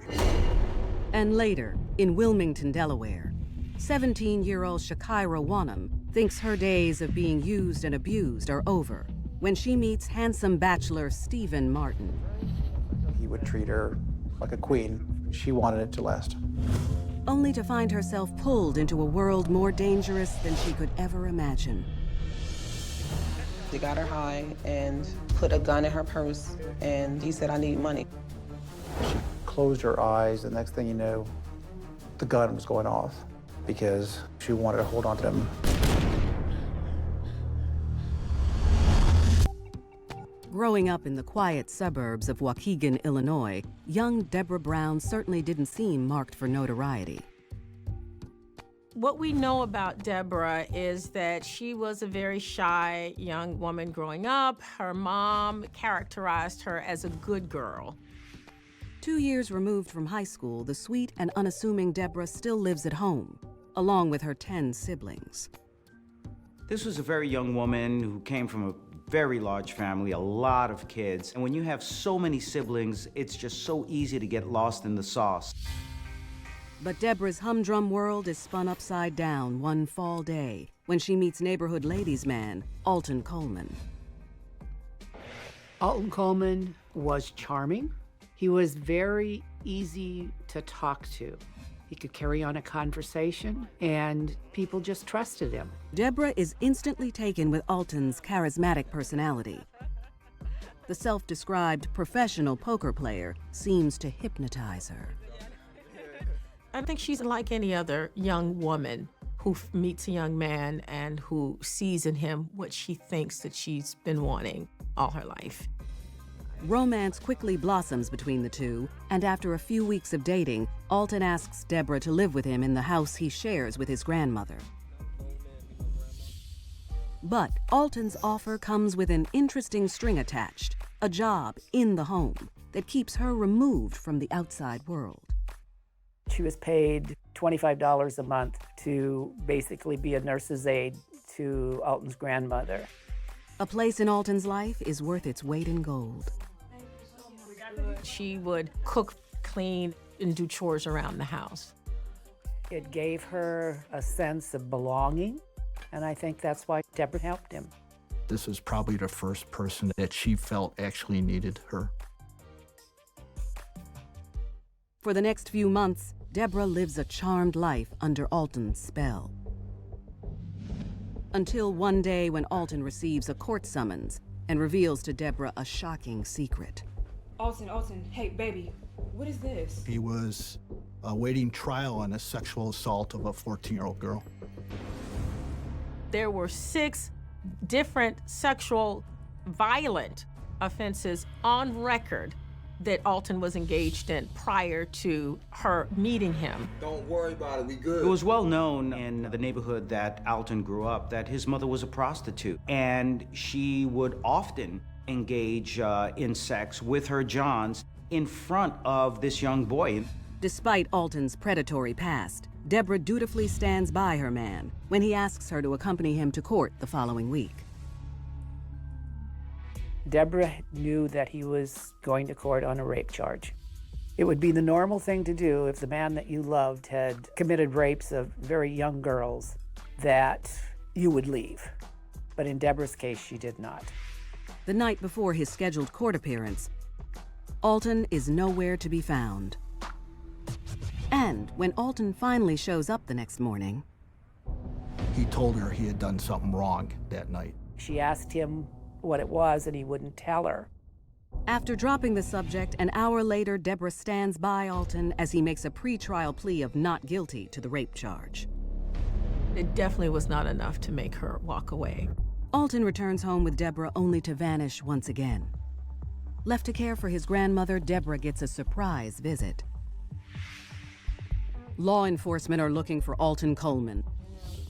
And later, in Wilmington, Delaware, 17-year-old Shakira Wanham thinks her days of being used and abused are over when she meets handsome bachelor Stephen Martin. He would treat her like a queen. She wanted it to last. Only to find herself pulled into a world more dangerous than she could ever imagine. They got her high and put a gun in her purse, and he said, "I need money." She closed her eyes. The next thing you know, the gun was going off because she wanted to hold on to them. Growing up in the quiet suburbs of Waukegan, Illinois, young Deborah Brown certainly didn't seem marked for notoriety. What we know about Deborah is that she was a very shy young woman growing up. Her mom characterized her as a good girl. 2 years removed from high school, the sweet and unassuming Deborah still lives at home, along with her 10 siblings. This was a very young woman who came from a very large family, a lot of kids. And when you have so many siblings, it's just so easy to get lost in the sauce. But Deborah's humdrum world is spun upside down one fall day when she meets neighborhood ladies' man, Alton Coleman. Alton Coleman was charming. He was very easy to talk to. He could carry on a conversation, and people just trusted him. Deborah is instantly taken with Alton's charismatic personality. The self-described professional poker player seems to hypnotize her. I think she's like any other young woman who meets a young man and who sees in him what she thinks that she's been wanting all her life. Romance quickly blossoms between the two, and after a few weeks of dating, Alton asks Deborah to live with him in the house he shares with his grandmother. But Alton's offer comes with an interesting string attached, a job in the home that keeps her removed from the outside world. She was paid $25 a month to basically be a nurse's aide to Alton's grandmother. A place in Alton's life is worth its weight in gold. She would cook, clean, and do chores around the house. It gave her a sense of belonging, and I think that's why Deborah helped him. This was probably the first person that she felt actually needed her. For the next few months, Deborah lives a charmed life under Alton's spell. Until one day when Alton receives a court summons and reveals to Deborah a shocking secret. Alton, hey, baby, what is this? He was awaiting trial on a sexual assault of a 14-year-old girl. There were 6 different sexual violent offenses on record that Alton was engaged in prior to her meeting him. Don't worry about it, we good. It was well known in the neighborhood that Alton grew up that his mother was a prostitute, and she would often engage in sex with her Johns in front of this young boy. Despite Alton's predatory past, Deborah dutifully stands by her man when he asks her to accompany him to court the following week. Deborah knew that he was going to court on a rape charge. It would be the normal thing to do if the man that you loved had committed rapes of very young girls, that you would leave. But in Deborah's case, she did not. The night before his scheduled court appearance, Alton is nowhere to be found. And when Alton finally shows up the next morning, He told her he had done something wrong that night. she asked him what it was, and he wouldn't tell her. after dropping the subject, an hour later, Deborah stands by Alton as he makes a pre-trial plea of not guilty to the rape charge. It definitely was not enough to make her walk away. Alton returns home with Deborah only to vanish once again. Left to care for his grandmother, Deborah gets a surprise visit. Law enforcement are looking for Alton Coleman,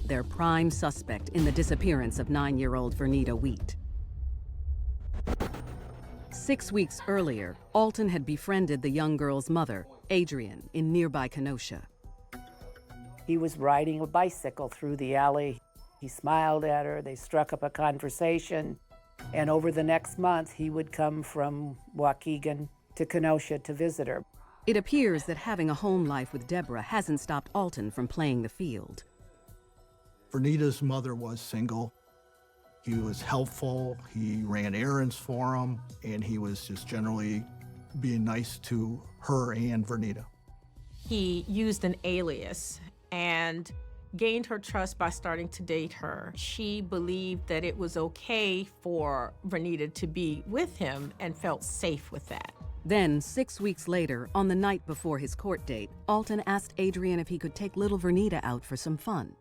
their prime suspect in the disappearance of 9-year-old Vernita Wheat. 6 weeks earlier, Alton had befriended the young girl's mother, Adrian, in nearby Kenosha. He was riding a bicycle through the alley. He smiled at her, they struck up a conversation, and over the next month, he would come from Waukegan to Kenosha to visit her. It appears that having a home life with Deborah hasn't stopped Alton from playing the field. Vernita's mother was single. He was helpful, he ran errands for him, and he was just generally being nice to her and Vernita. He used an alias and gained her trust by starting to date her. She believed that it was okay for Vernita to be with him and felt safe with that. Then, 6 weeks later, on the night before his court date, Alton asked Adrian if he could take little Vernita out for some fun.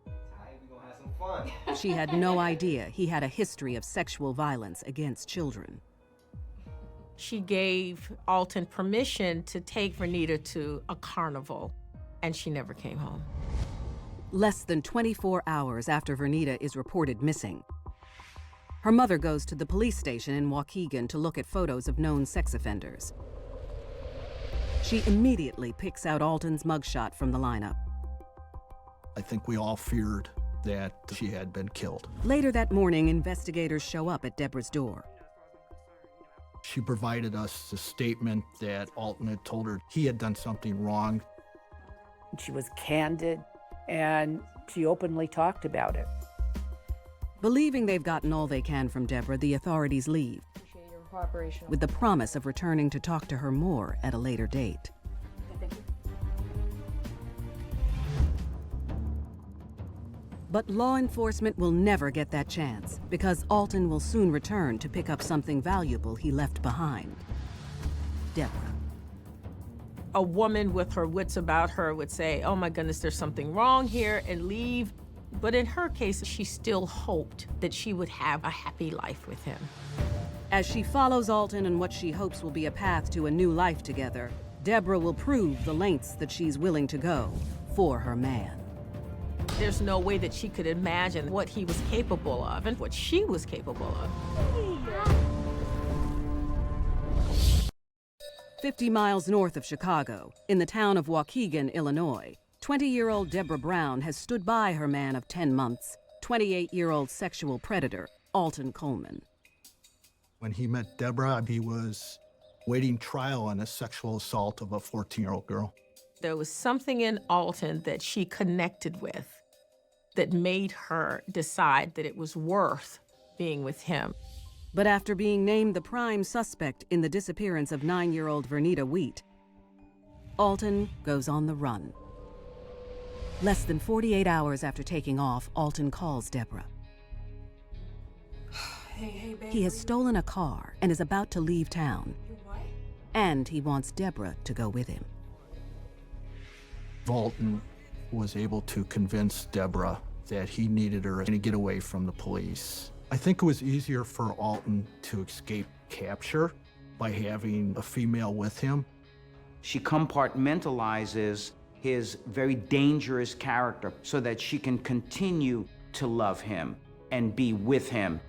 She had no idea he had a history of sexual violence against children. She gave Alton permission to take Vernita to a carnival, and she never came home. Less than 24 hours after Vernita is reported missing, her mother goes to the police station in Waukegan to look at photos of known sex offenders. She immediately picks out Alton's mugshot from the lineup. I think we all feared that she had been killed. Later that morning, investigators show up at Deborah's door. She provided us a statement that Alton had told her he had done something wrong. She was candid, and she openly talked about it. Believing they've gotten all they can from Deborah, the authorities leave, with the promise of returning to talk to her more at a later date. But law enforcement will never get that chance, because Alton will soon return to pick up something valuable he left behind. Deborah. A woman with her wits about her would say, oh my goodness, there's something wrong here, and leave. But in her case, she still hoped that she would have a happy life with him. As she follows Alton in what she hopes will be a path to a new life together, Deborah will prove the lengths that she's willing to go for her man. There's no way that she could imagine what he was capable of and what she was capable of. 50 miles north of Chicago, in the town of Waukegan, Illinois, 20-year-old Deborah Brown has stood by her man of 10 months, 28-year-old sexual predator, Alton Coleman. When he met Deborah, he was waiting trial on a sexual assault of a 14-year-old girl. There was something in Alton that she connected with that made her decide that it was worth being with him. But after being named the prime suspect in the disappearance of 9-year-old Vernita Wheat, Alton goes on the run. Less than 48 hours after taking off, Alton calls Deborah. Hey, babe. He has stolen a car and is about to leave town. And he wants Deborah to go with him. Alton was able to convince Deborah that he needed her to get away from the police. I think it was easier for Alton to escape capture by having a female with him. She compartmentalizes his very dangerous character so that she can continue to love him and be with him.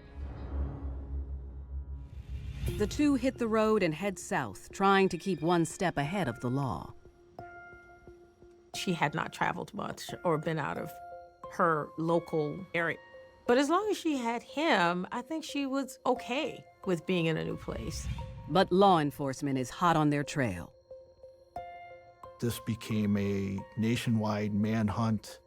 The two hit the road and head south, trying to keep one step ahead of the law. She had not traveled much or been out of her local area. But as long as she had him, I think she was okay with being in a new place. But law enforcement is hot on their trail. This became a nationwide manhunt,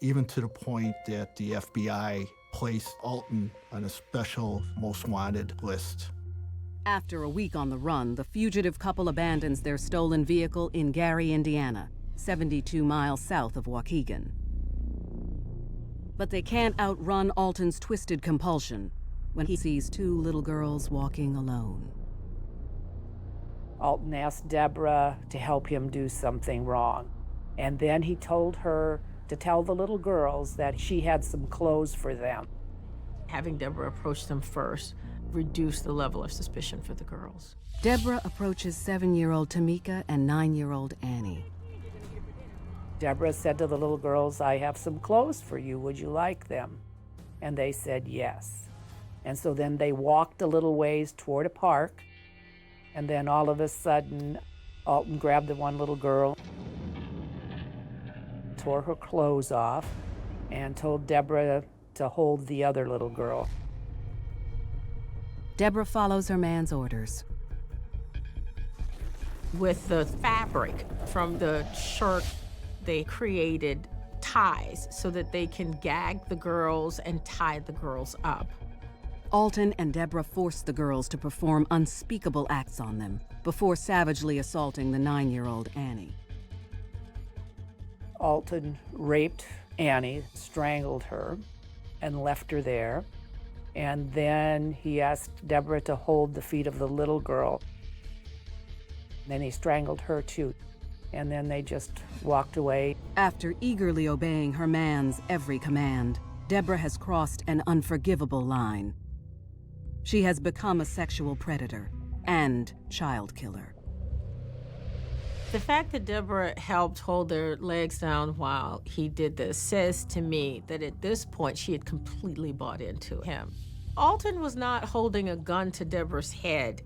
even to the point that the FBI placed Alton on a special most wanted list. After a week on the run, the fugitive couple abandons their stolen vehicle in Gary, Indiana, 72 miles south of Waukegan. But they can't outrun Alton's twisted compulsion when he sees two little girls walking alone. Alton asked Deborah to help him do something wrong. And then he told her to tell the little girls that she had some clothes for them. Having Deborah approach them first reduced the level of suspicion for the girls. Deborah approaches 7-year-old Tamika and 9-year-old Annie. Deborah said to the little girls, "I have some clothes for you. Would you like them?" And they said yes. And so then they walked a little ways toward a park. And then all of a sudden, Alton grabbed the one little girl, tore her clothes off, and told Deborah to hold the other little girl. Deborah follows her man's orders. With the fabric from the shirt, they created ties so that they can gag the girls and tie the girls up. Alton and Deborah forced the girls to perform unspeakable acts on them before savagely assaulting the 9-year-old Annie. Alton raped Annie, strangled her, and left her there. And then he asked Deborah to hold the feet of the little girl. Then he strangled her too. And then they just walked away. After eagerly obeying her man's every command, Deborah has crossed an unforgivable line. She has become a sexual predator and child killer. The fact that Deborah helped hold their legs down while he did this says to me that at this point she had completely bought into him. Alton was not holding a gun to Deborah's head.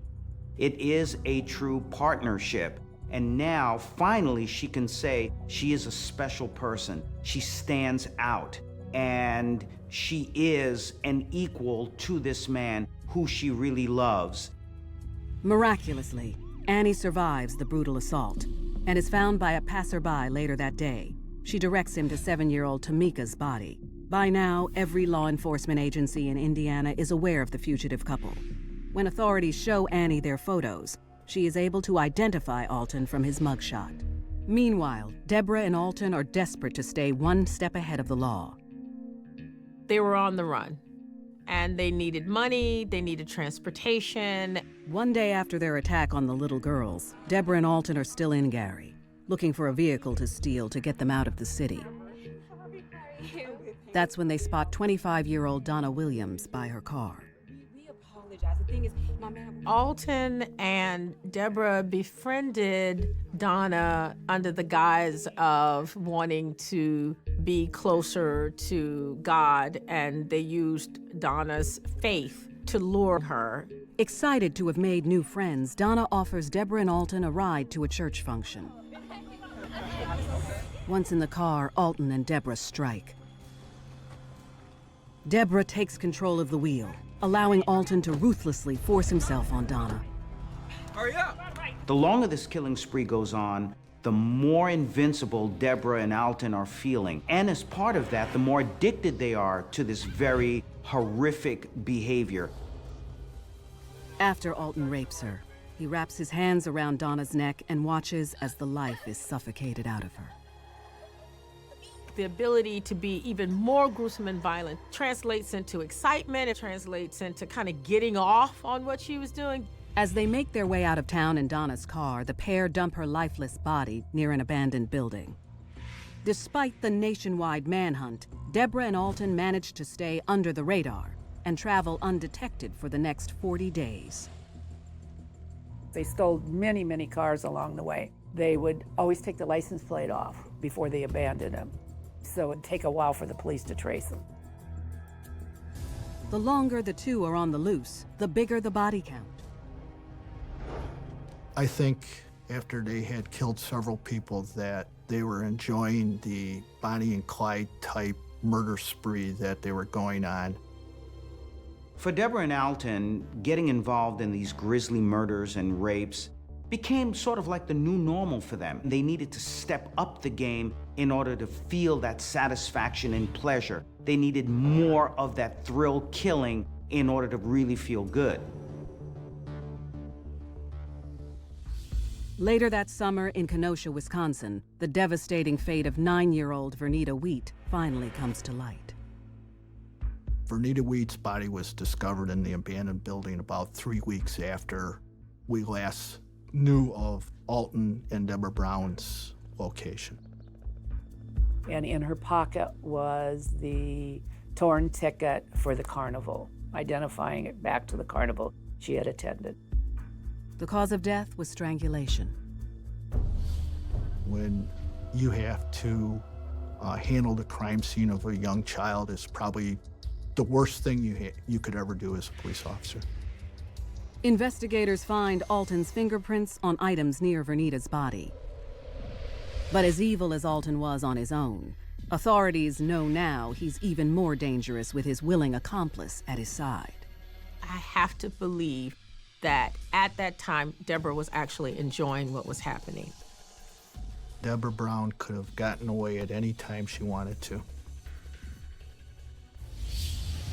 It is a true partnership. And now, finally, she can say she is a special person. She stands out. And she is an equal to this man who she really loves. Miraculously, Annie survives the brutal assault and is found by a passerby later that day. She directs him to 7-year-old Tamika's body. By now, every law enforcement agency in Indiana is aware of the fugitive couple. When authorities show Annie their photos, she is able to identify Alton from his mugshot. Meanwhile, Deborah and Alton are desperate to stay one step ahead of the law. They were on the run, and they needed money, they needed transportation. One day after their attack on the little girls, Deborah and Alton are still in Gary, looking for a vehicle to steal to get them out of the city. That's when they spot 25-year-old Donna Williams by her car. Alton and Deborah befriended Donna under the guise of wanting to be closer to God, and they used Donna's faith to lure her. Excited to have made new friends, Donna offers Deborah and Alton a ride to a church function. Once in the car, Alton and Deborah strike. Deborah takes control of the wheel, allowing Alton to ruthlessly force himself on Donna. Hurry up! The longer this killing spree goes on, the more invincible Deborah and Alton are feeling. And as part of that, the more addicted they are to this very horrific behavior. After Alton rapes her, he wraps his hands around Donna's neck and watches as the life is suffocated out of her. The ability to be even more gruesome and violent translates into excitement. It translates into kind of getting off on what she was doing. As they make their way out of town in Donna's car, the pair dump her lifeless body near an abandoned building. Despite the nationwide manhunt, Deborah and Alton managed to stay under the radar and travel undetected for the next 40 days. They stole many, many cars along the way. They would always take the license plate off before they abandoned them. So it'd take a while for the police to trace them. The longer the two are on the loose, the bigger the body count. I think after they had killed several people that they were enjoying the Bonnie and Clyde type murder spree that they were going on. For Deborah and Alton, getting involved in these grisly murders and rapes became sort of like the new normal for them. They needed to step up the game in order to feel that satisfaction and pleasure. They needed more of that thrill killing in order to really feel good. Later that summer in Kenosha, Wisconsin, the devastating fate of 9-year-old Vernita Wheat finally comes to light. Vernita Wheat's body was discovered in the abandoned building about 3 weeks after we last knew of Alton and Deborah Brown's location. And in her pocket was the torn ticket for the carnival, identifying it back to the carnival she had attended. The cause of death was strangulation. When you have to handle the crime scene of a young child is probably the worst thing you could ever do as a police officer. Investigators find Alton's fingerprints on items near Vernita's body. But as evil as Alton was on his own, authorities know now he's even more dangerous with his willing accomplice at his side. I have to believe that at that time, Deborah was actually enjoying what was happening. Deborah Brown could have gotten away at any time she wanted to.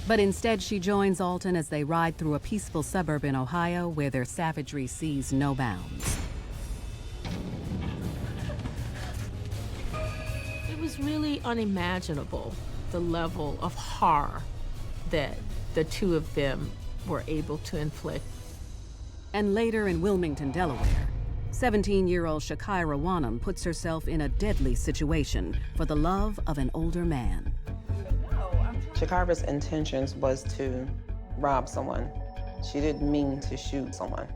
But instead, she joins Alton as they ride through a peaceful suburb in Ohio where their savagery sees no bounds. It was really unimaginable, the level of horror that the two of them were able to inflict. And later in Wilmington, Delaware, 17-year-old Shakira Wanham puts herself in a deadly situation for the love of an older man. Shakira's intentions was to rob someone. She didn't mean to shoot someone.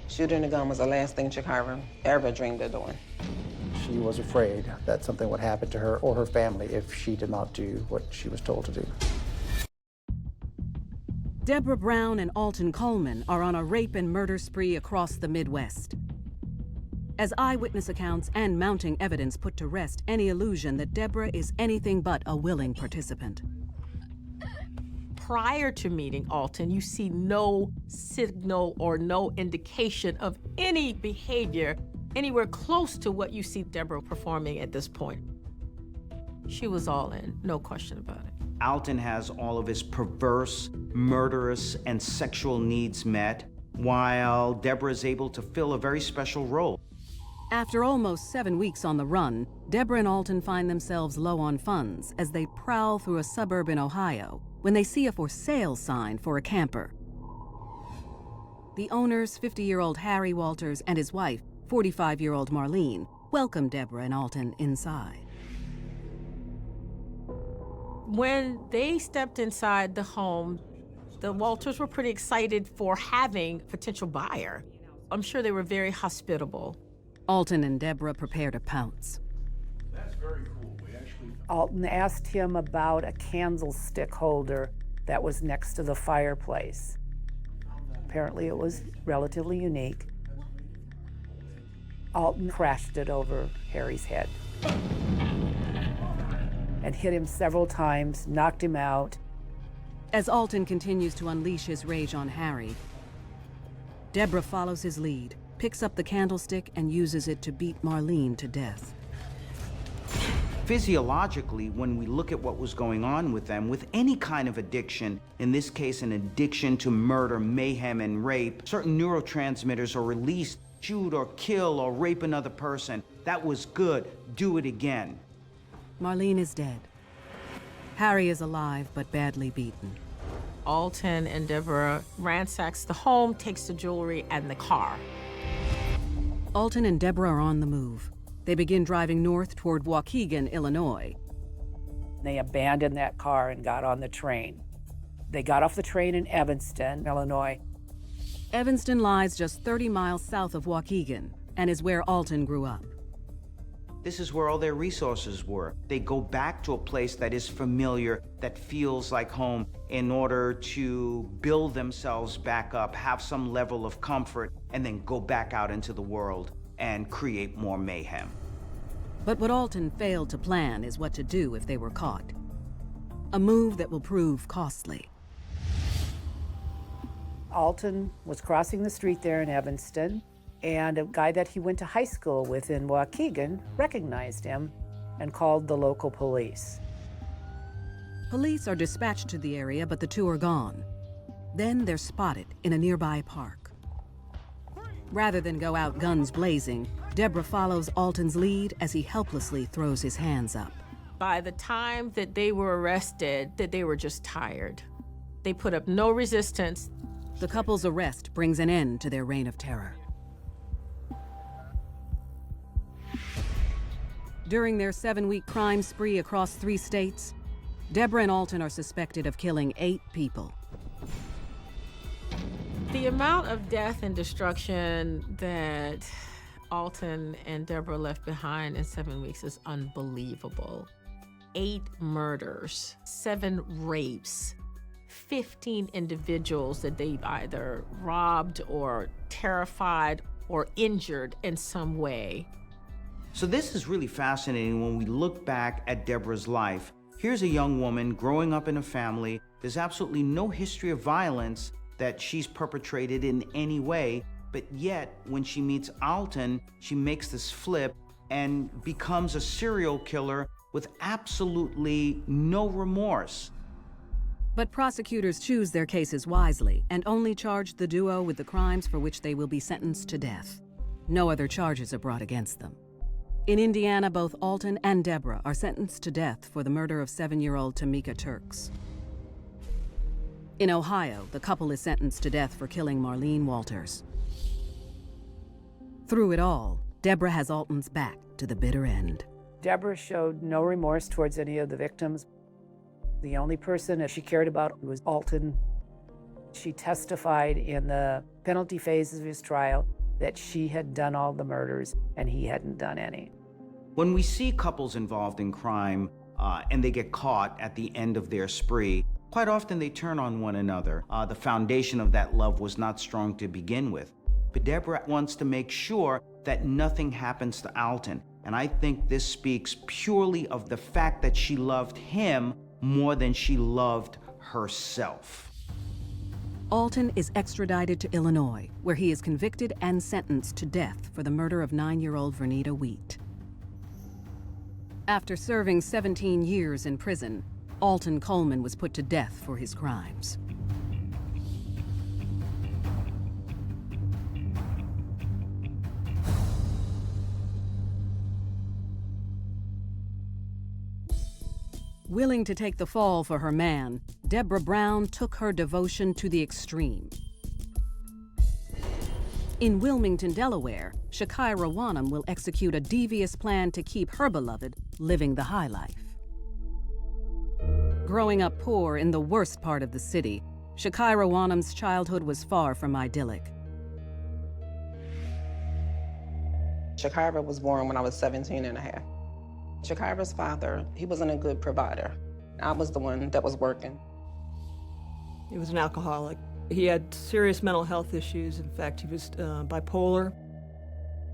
Shooting a gun was the last thing Shakira ever dreamed of doing. She was afraid that something would happen to her or her family if she did not do what she was told to do. Deborah Brown and Alton Coleman are on a rape and murder spree across the Midwest. As eyewitness accounts and mounting evidence put to rest any illusion that Deborah is anything but a willing participant. Prior to meeting Alton, you see no signal or no indication of any behavior anywhere close to what you see Deborah performing at this point. She was all in, no question about it. Alton has all of his perverse, murderous, and sexual needs met, while Deborah is able to fill a very special role. After almost 7 weeks on the run, Deborah and Alton find themselves low on funds as they prowl through a suburb in Ohio when they see a for sale sign for a camper. The owners, 50-year-old Harry Walters, and his wife, 45-year-old Marlene, welcome Deborah and Alton inside. When they stepped inside the home, the Walters were pretty excited for having a potential buyer. I'm sure they were very hospitable. Alton and Deborah prepare to pounce. That's very cool. Alton asked him about a candlestick holder that was next to the fireplace. Apparently it was relatively unique. Alton crashed it over Harry's head and hit him several times, knocked him out. As Alton continues to unleash his rage on Harry, Deborah follows his lead, picks up the candlestick, and uses it to beat Marlene to death. Physiologically, when we look at what was going on with them, with any kind of addiction, in this case an addiction to murder, mayhem, and rape, certain neurotransmitters are released. Shoot or kill or rape another person. That was good. Do it again. Marlene is dead. Harry is alive but badly beaten. Alton and Deborah ransacks the home, takes the jewelry and the car. Alton and Deborah are on the move. They begin driving north toward Waukegan, Illinois. They abandoned that car and got on the train. They got off the train in Evanston, Illinois. Evanston lies just 30 miles south of Waukegan and is where Alton grew up. This is where all their resources were. They go back to a place that is familiar, that feels like home, in order to build themselves back up, have some level of comfort, and then go back out into the world and create more mayhem. But what Alton failed to plan is what to do if they were caught. A move that will prove costly. Alton was crossing the street there in Evanston. And a guy that he went to high school with in Waukegan recognized him and called the local police. Police are dispatched to the area, but the two are gone. Then they're spotted in a nearby park. Rather than go out guns blazing, Deborah follows Alton's lead as he helplessly throws his hands up. By the time that they were arrested, that they were just tired. They put up no resistance. The couple's arrest brings an end to their reign of terror. During their 7-week crime spree across 3 states, Deborah and Alton are suspected of killing 8 people. The amount of death and destruction that Alton and Deborah left behind in 7 weeks is unbelievable. 8 murders, 7 rapes, 15 individuals that they've either robbed or terrified or injured in some way. So this is really fascinating when we look back at Deborah's life. Here's a young woman growing up in a family. There's absolutely no history of violence that she's perpetrated in any way, but yet when she meets Alton, she makes this flip and becomes a serial killer with absolutely no remorse. But prosecutors choose their cases wisely and only charge the duo with the crimes for which they will be sentenced to death. No other charges are brought against them. In Indiana, both Alton and Deborah are sentenced to death for the murder of 7-year-old Tamika Turks. In Ohio, the couple is sentenced to death for killing Marlene Walters. Through it all, Deborah has Alton's back to the bitter end. Deborah showed no remorse towards any of the victims. The only person that she cared about was Alton. She testified in the penalty phase of his trial that she had done all the murders and he hadn't done any. When we see couples involved in crime and they get caught at the end of their spree, quite often they turn on one another. The foundation of that love was not strong to begin with. But Deborah wants to make sure that nothing happens to Alton. And I think this speaks purely of the fact that she loved him more than she loved herself. Alton is extradited to Illinois, where he is convicted and sentenced to death for the murder of 9-year-old Vernita Wheat. After serving 17 years in prison, Alton Coleman was put to death for his crimes. Willing to take the fall for her man, Deborah Brown took her devotion to the extreme. In Wilmington, Delaware, Shakira Wanham will execute a devious plan to keep her beloved living the high life. Growing up poor in the worst part of the city, Shakira Wanham's childhood was far from idyllic. Shakira was born when I was 17 and a half. Shakira's father, he wasn't a good provider. I was the one that was working. He was an alcoholic. He had serious mental health issues. In fact, he was bipolar.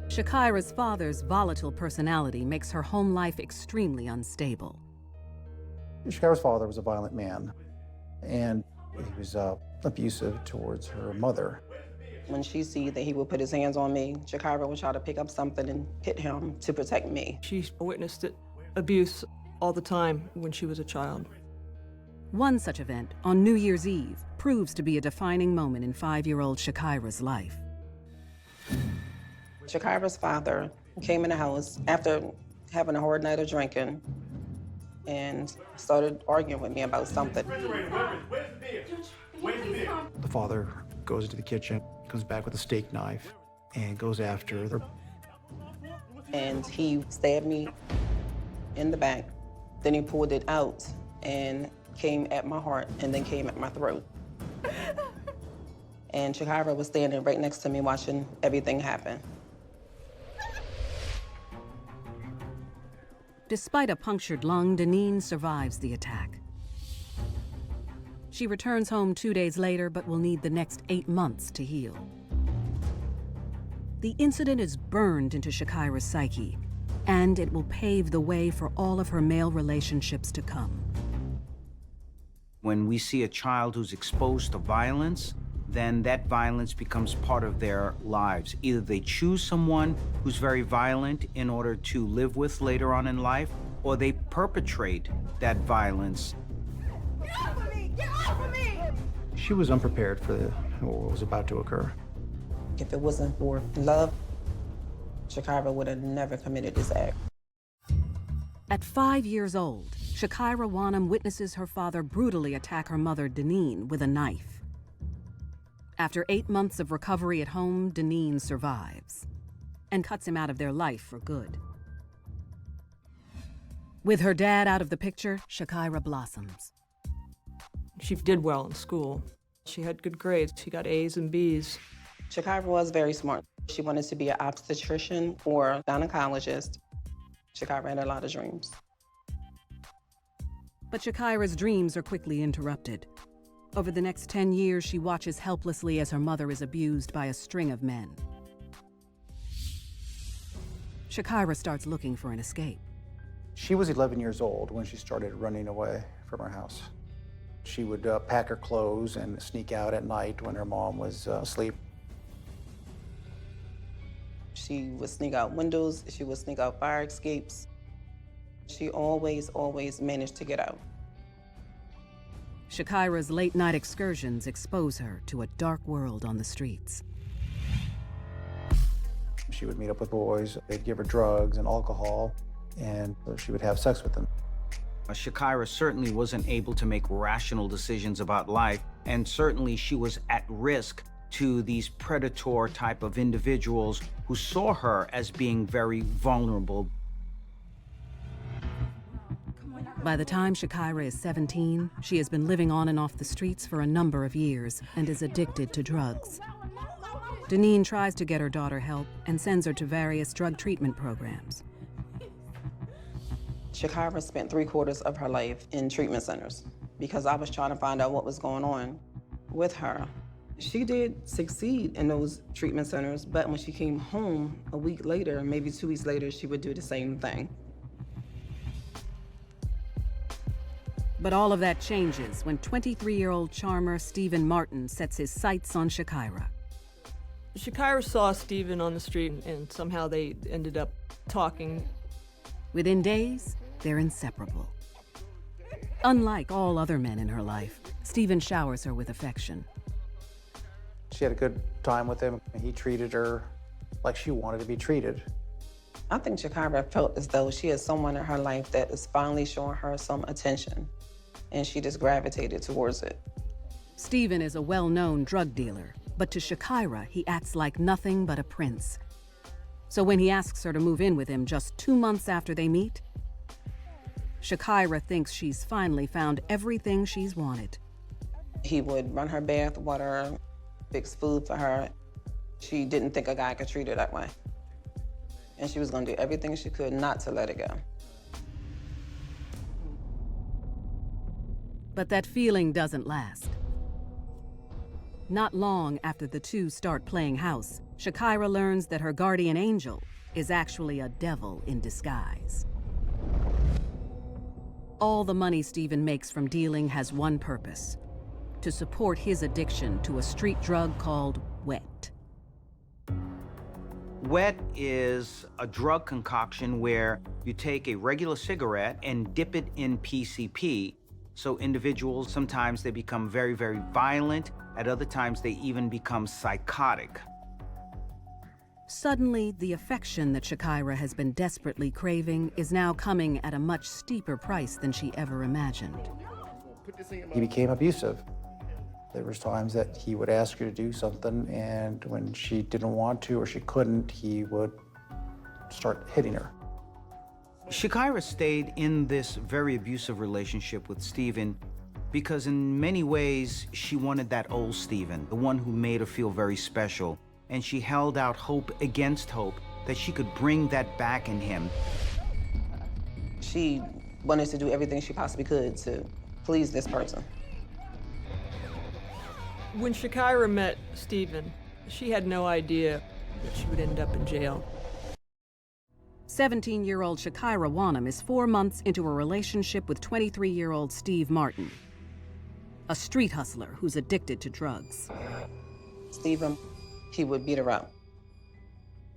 Shakira's father's volatile personality makes her home life extremely unstable. Shakira's father was a violent man, and he was abusive towards her mother. When she see that he would put his hands on me, Shakira would try to pick up something and hit him to protect me. She witnessed abuse all the time when she was a child. One such event, on New Year's Eve, proves to be a defining moment in 5-year-old Shakira's life. Shakira's father came in the house after having a hard night of drinking and started arguing with me about something. The father goes into the kitchen, comes back with a steak knife, and goes after her. And he stabbed me in the back. Then he pulled it out and came at my heart and then came at my throat. And Shakira was standing right next to me watching everything happen. Despite a punctured lung, Deneen survives the attack. She returns home 2 days later, but will need the next 8 months to heal. The incident is burned into Shakira's psyche, and it will pave the way for all of her male relationships to come. When we see a child who's exposed to violence, then that violence becomes part of their lives. Either they choose someone who's very violent in order to live with later on in life, or they perpetrate that violence. Get off of me! Get off of me! She was unprepared for what was about to occur. If it wasn't for love, Shakira would have never committed this act. At 5 years old, Shakira Wanham witnesses her father brutally attack her mother, Deneen, with a knife. After 8 months of recovery at home, Deneen survives and cuts him out of their life for good. With her dad out of the picture, Shakira blossoms. She did well in school. She had good grades. She got A's and B's. Shakira was very smart. She wanted to be an obstetrician or gynecologist. Shakira had a lot of dreams. But Shakira's dreams are quickly interrupted. Over the next 10 years, she watches helplessly as her mother is abused by a string of men. Shakira starts looking for an escape. She was 11 years old when she started running away from her house. She would pack her clothes and sneak out at night when her mom was asleep. She would sneak out windows. She would sneak out fire escapes. She always managed to get out. Shakira's late-night excursions expose her to a dark world on the streets. She would meet up with boys. They'd give her drugs and alcohol, and she would have sex with them. Shakira certainly wasn't able to make rational decisions about life, and certainly she was at risk to these predator type of individuals who saw her as being very vulnerable. By the time Shakira is 17, she has been living on and off the streets for a number of years and is addicted to drugs. Deneen tries to get her daughter help and sends her to various drug treatment programs. Shakira spent 3/4 of her life in treatment centers because I was trying to find out what was going on with her. She did succeed in those treatment centers, but when she came home a week later, maybe 2 weeks later, she would do the same thing. But all of that changes when 23-year-old charmer Stephen Martin sets his sights on Shakira. Shakira saw Stephen on the street, and somehow they ended up talking. Within days, they're inseparable. Unlike all other men in her life, Stephen showers her with affection. She had a good time with him. He treated her like she wanted to be treated. I think Shakira felt as though she had someone in her life that is finally showing her some attention, and she just gravitated towards it. Stephen is a well-known drug dealer, but to Shakira, he acts like nothing but a prince. So when he asks her to move in with him just 2 months after they meet, Shakira thinks she's finally found everything she's wanted. He would run her bath water, fix food for her. She didn't think a guy could treat her that way. And she was gonna do everything she could not to let it go. But that feeling doesn't last. Not long after the two start playing house, Shakira learns that her guardian angel is actually a devil in disguise. All the money Stephen makes from dealing has one purpose: to support his addiction to a street drug called wet. Wet is a drug concoction where you take a regular cigarette and dip it in PCP. So individuals, sometimes they become very, very violent. At other times, they even become psychotic. Suddenly, the affection that Shakira has been desperately craving is now coming at a much steeper price than she ever imagined. He became abusive. There was times that he would ask her to do something, and when she didn't want to or she couldn't, he would start hitting her. Shakira stayed in this very abusive relationship with Stephen because in many ways, she wanted that old Stephen, the one who made her feel very special. And she held out hope against hope that she could bring that back in him. She wanted to do everything she possibly could to please this person. When Shakira met Stephen, she had no idea that she would end up in jail. 17-year-old Shakira Wanham is 4 months into a relationship with 23-year-old Steve Martin, a street hustler who's addicted to drugs. Stephen, he would beat her up.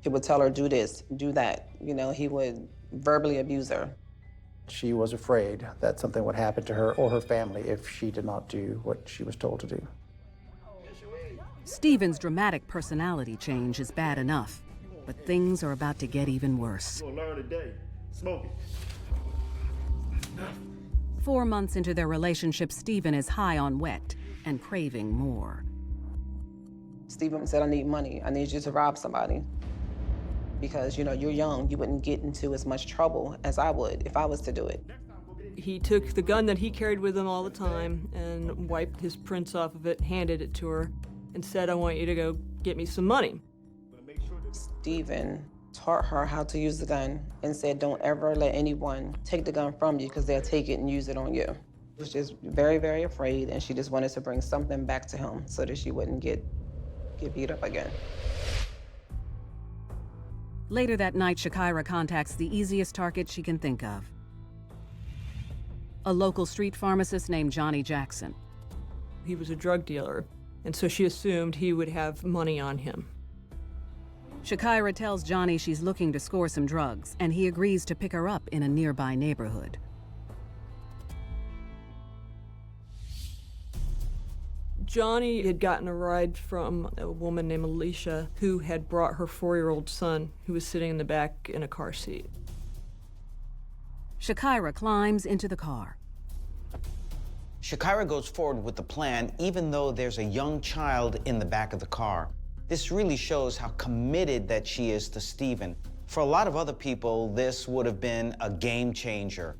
He would tell her, do this, do that. You know, he would verbally abuse her. She was afraid that something would happen to her or her family if she did not do what she was told to do. Stephen's dramatic personality change is bad enough, but things are about to get even worse. 4 months into their relationship, Stephen is high on wet and craving more. Stephen said, I need money. I need you to rob somebody. Because, you know, you're young. You wouldn't get into as much trouble as I would if I was to do it. He took the gun that he carried with him all the time and wiped his prints off of it, handed it to her, and said, I want you to go get me some money. Stephen taught her how to use the gun and said, don't ever let anyone take the gun from you because they'll take it and use it on you. She was just very, very afraid, and she just wanted to bring something back to him so that she wouldn't get beat up again. Later that night, Shakira contacts the easiest target she can think of. A local street pharmacist named Johnny Jackson. He was a drug dealer, and so she assumed he would have money on him. Shakira tells Johnny she's looking to score some drugs, and he agrees to pick her up in a nearby neighborhood. Johnny had gotten a ride from a woman named Alicia who had brought her 4-year-old son, who was sitting in the back in a car seat. Shakira climbs into the car. Shakira goes forward with the plan, even though there's a young child in the back of the car. This really shows how committed that she is to Stephen. For a lot of other people, this would have been a game changer.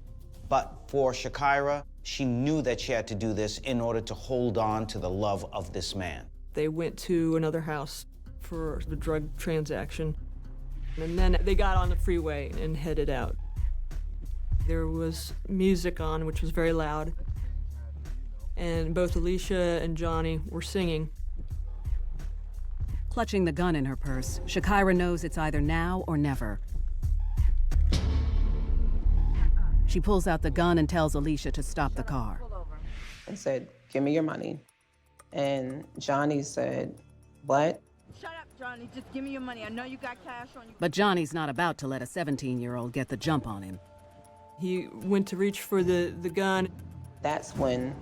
But for Shakira, she knew that she had to do this in order to hold on to the love of this man. They went to another house for the drug transaction, and then they got on the freeway and headed out. There was music on, which was very loud, and both Alicia and Johnny were singing. Clutching the gun in her purse, Shakira knows it's either now or never. She pulls out the gun and tells Alicia to stop the car. And said, give me your money. And Johnny said, what? Shut up, Johnny. Just give me your money. I know you got cash on you. But Johnny's not about to let a 17-year-old get the jump on him. He went to reach for the gun. That's when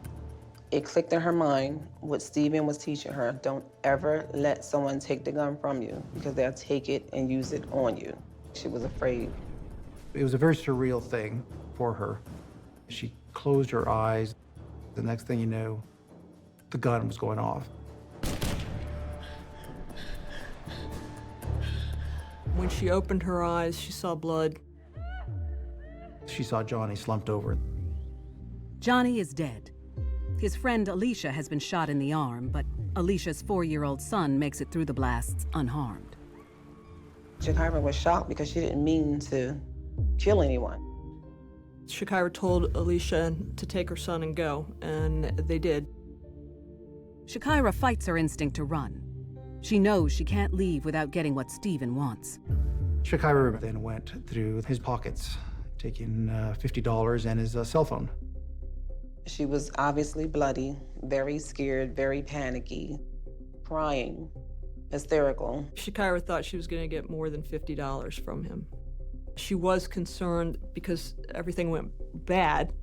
it clicked in her mind what Stephen was teaching her. Don't ever let someone take the gun from you because they'll take it and use it on you. She was afraid. It was a very surreal thing for her. She closed her eyes. The next thing you know, the gun was going off. When she opened her eyes, she saw blood. She saw Johnny slumped over. Johnny is dead. His friend Alicia has been shot in the arm, but Alicia's 4-year-old son makes it through the blasts unharmed. Shakira was shocked because she didn't mean to kill anyone. Shakira told Alicia to take her son and go, and they did. Shakira fights her instinct to run. She knows she can't leave without getting what Stephen wants. Shakira then went through his pockets, taking $50 and his cell phone. She was obviously bloody, very scared, very panicky, crying, hysterical. Shakira thought she was going to get more than $50 from him. She was concerned because everything went bad.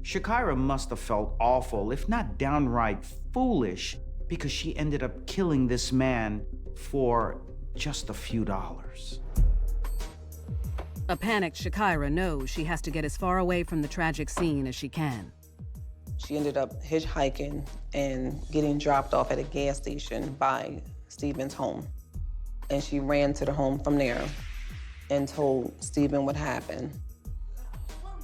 Shakira must have felt awful, if not downright foolish, because she ended up killing this man for just a few dollars. A panicked Shakira knows she has to get as far away from the tragic scene as she can. She ended up hitchhiking and getting dropped off at a gas station by Stephen's home. And she ran to the home from there and told Stephen what happened.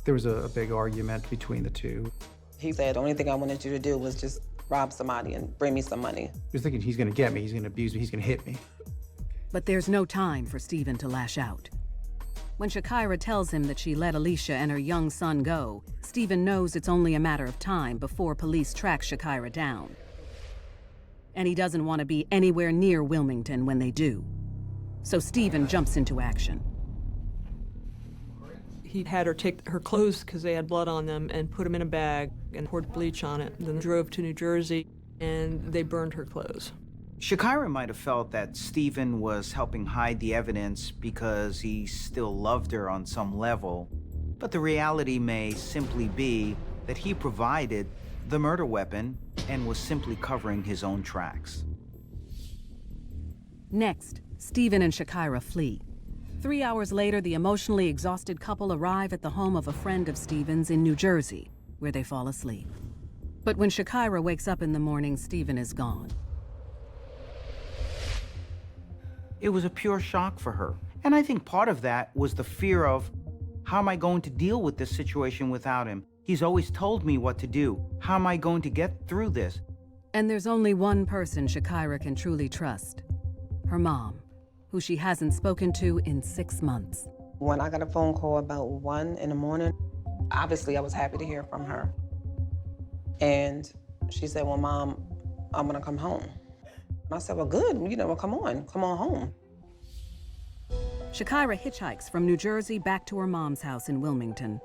There was a big argument between the two. He said, the only thing I wanted you to do was just rob somebody and bring me some money. He was thinking he's gonna get me, he's gonna abuse me, he's gonna hit me. But there's no time for Stephen to lash out. When Shakira tells him that she let Alicia and her young son go, Stephen knows it's only a matter of time before police track Shakira down. And he doesn't want to be anywhere near Wilmington when they do. So Stephen jumps into action. He had her take her clothes because they had blood on them and put them in a bag and poured bleach on it. And then drove to New Jersey and they burned her clothes. Shakira might have felt that Stephen was helping hide the evidence because he still loved her on some level, but the reality may simply be that he provided the murder weapon and was simply covering his own tracks. Next, Stephen and Shakira flee. 3 hours later, the emotionally exhausted couple arrive at the home of a friend of Stephen's in New Jersey, where they fall asleep. But when Shakira wakes up in the morning, Stephen is gone. It was a pure shock for her. And I think part of that was the fear of, how am I going to deal with this situation without him? He's always told me what to do. How am I going to get through this? And there's only one person Shakira can truly trust: her mom, who she hasn't spoken to in 6 months. When I got a phone call about 1 in the morning, obviously I was happy to hear from her. And she said, well, Mom, I'm gonna come home. And I said, well, good, well, come on home. Shakira hitchhikes from New Jersey back to her mom's house in Wilmington.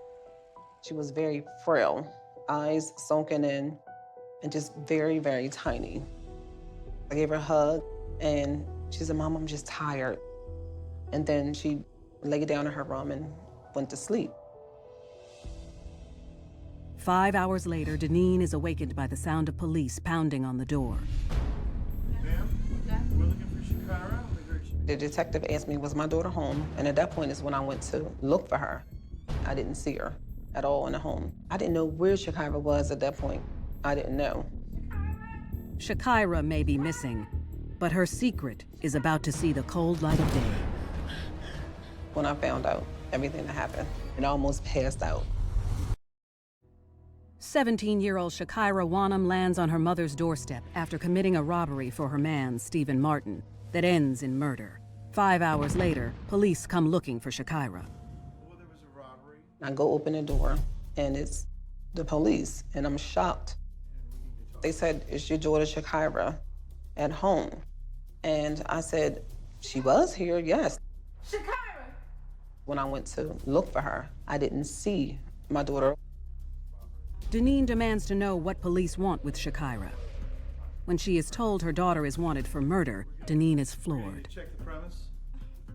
She was very frail, eyes sunken in, and just very, very tiny. I gave her a hug, and she said, Mom, I'm just tired. And then she laid down in her room and went to sleep. 5 hours later, Deneen is awakened by the sound of police pounding on the door. Ma'am, we're looking for Shakira. The detective asked me, was my daughter home? And at that point is when I went to look for her. I didn't see her at all in the home. I didn't know where Shakira was at that point. I didn't know. Shakira may be missing, but her secret is about to see the cold light of day. When I found out everything that happened, and I almost passed out. 17-year-old Shakira Wanham lands on her mother's doorstep after committing a robbery for her man, Stephen Martin, that ends in murder. 5 hours later, police come looking for Shakira. I go open the door, and it's the police, and I'm shocked. They said, is your daughter Shakira at home? And I said, she was here, yes. Shakira! When I went to look for her, I didn't see my daughter. Deneen demands to know what police want with Shakira. When she is told her daughter is wanted for murder, Deneen is floored. Check the premise.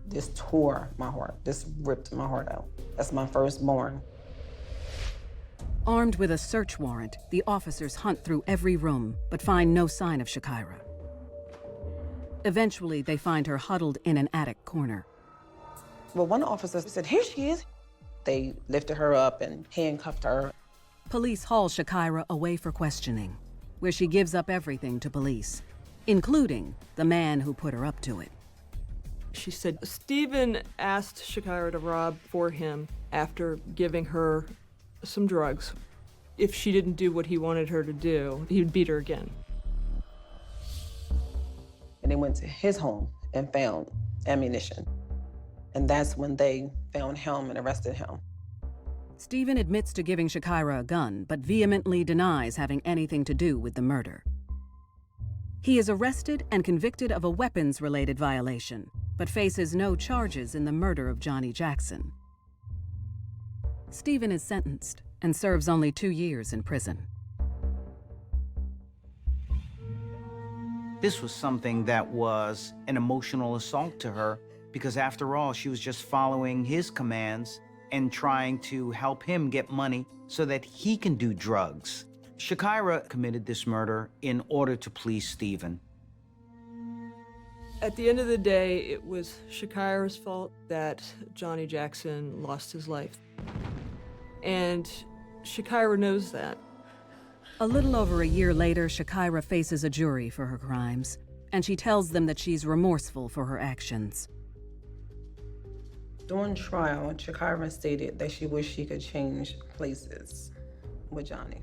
This tore my heart. This ripped my heart out. That's my firstborn. Armed with a search warrant, the officers hunt through every room, but find no sign of Shakira. Eventually, they find her huddled in an attic corner. Well, one officer said, here she is. They lifted her up and handcuffed her. Police haul Shakira away for questioning, where she gives up everything to police, including the man who put her up to it. She said Stephen asked Shakira to rob for him after giving her some drugs. If she didn't do what he wanted her to do, he'd beat her again. And they went to his home and found ammunition. And that's when they found him and arrested him. Stephen admits to giving Shakira a gun, but vehemently denies having anything to do with the murder. He is arrested and convicted of a weapons-related violation, but faces no charges in the murder of Johnny Jackson. Stephen is sentenced and serves only 2 years in prison. This was something that was an emotional assault to her because after all, she was just following his commands and trying to help him get money so that he can do drugs. Shakira committed this murder in order to please Stephen. At the end of the day, it was Shakira's fault that Johnny Jackson lost his life. And Shakira knows that. A little over a year later, Shakira faces a jury for her crimes, and she tells them that she's remorseful for her actions. During trial, Shakira stated that she wished she could change places with Johnny.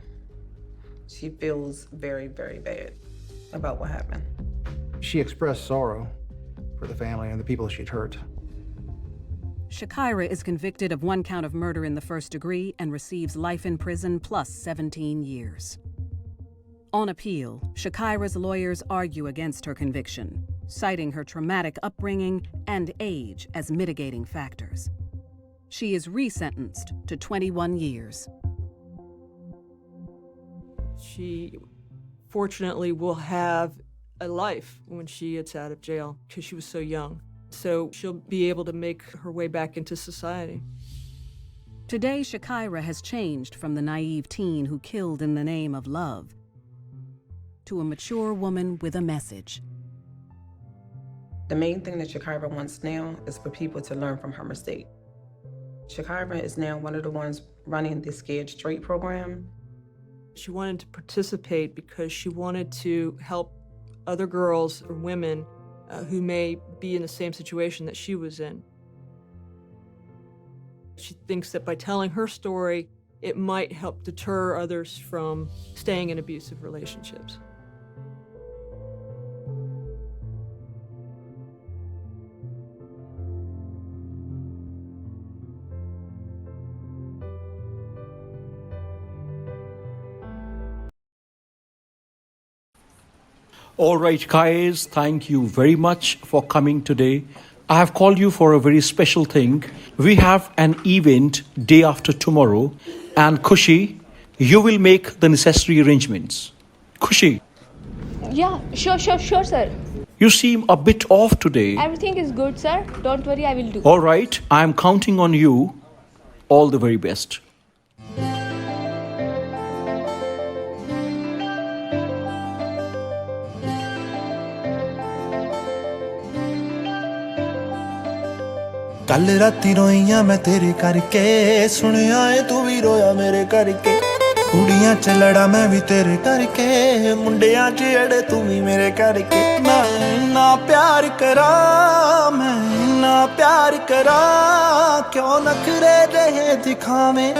She feels very, very bad about what happened. She expressed sorrow for the family and the people she'd hurt. Shakira is convicted of 1 count of murder in the first degree and receives life in prison plus 17 years. On appeal, Shakira's lawyers argue against her conviction, citing her traumatic upbringing and age as mitigating factors. She is resentenced to 21 years. She, fortunately, will have a life when she gets out of jail because she was so young. So she'll be able to make her way back into society. Today, Shakira has changed from the naive teen who killed in the name of love to a mature woman with a message. The main thing that Shakira wants now is for people to learn from her mistake. Shakira is now one of the ones running the Scared Straight program. She wanted to participate because she wanted to help other girls or women who may be in the same situation that she was in. She thinks that by telling her story, it might help deter others from staying in abusive relationships. All right, guys, thank you very much for coming today. I have called you for a very special thing. We have an event day after tomorrow, and Khushi, you will make the necessary arrangements. Khushi, Yeah, sure, sir. you seem a bit off today. Everything is good, sir. Don't worry, I will do. All right, I am counting on you. All the very best. ਕੱਲ ਰਾਤੀ ਰੋਈਆਂ ਮੈਂ ਤੇਰੇ ਕਰਕੇ ਸੁਣਿਆ ਏ ਤੂੰ ਵੀ ਰੋਇਆ ਮੇਰੇ ਕਰਕੇ ਕੁੜੀਆਂ ਚ ਲੜਾ ਮੈਂ ਵੀ ਤੇਰੇ ਕਰਕੇ ਮੁੰਡਿਆਂ ਚ ਅੜੇ ਤੂੰ ਵੀ ਮੇਰੇ ਕਰਕੇ ਮੈਂ ਨਾ ਪਿਆਰ ਕਰਾਂ ਮੈਂ ਨਾ ਪਿਆਰ ਕਰਾਂ ਕਿਉਂ ਨਖਰੇ ਜਿਹੇ ਦਿਖਾਵੇਂ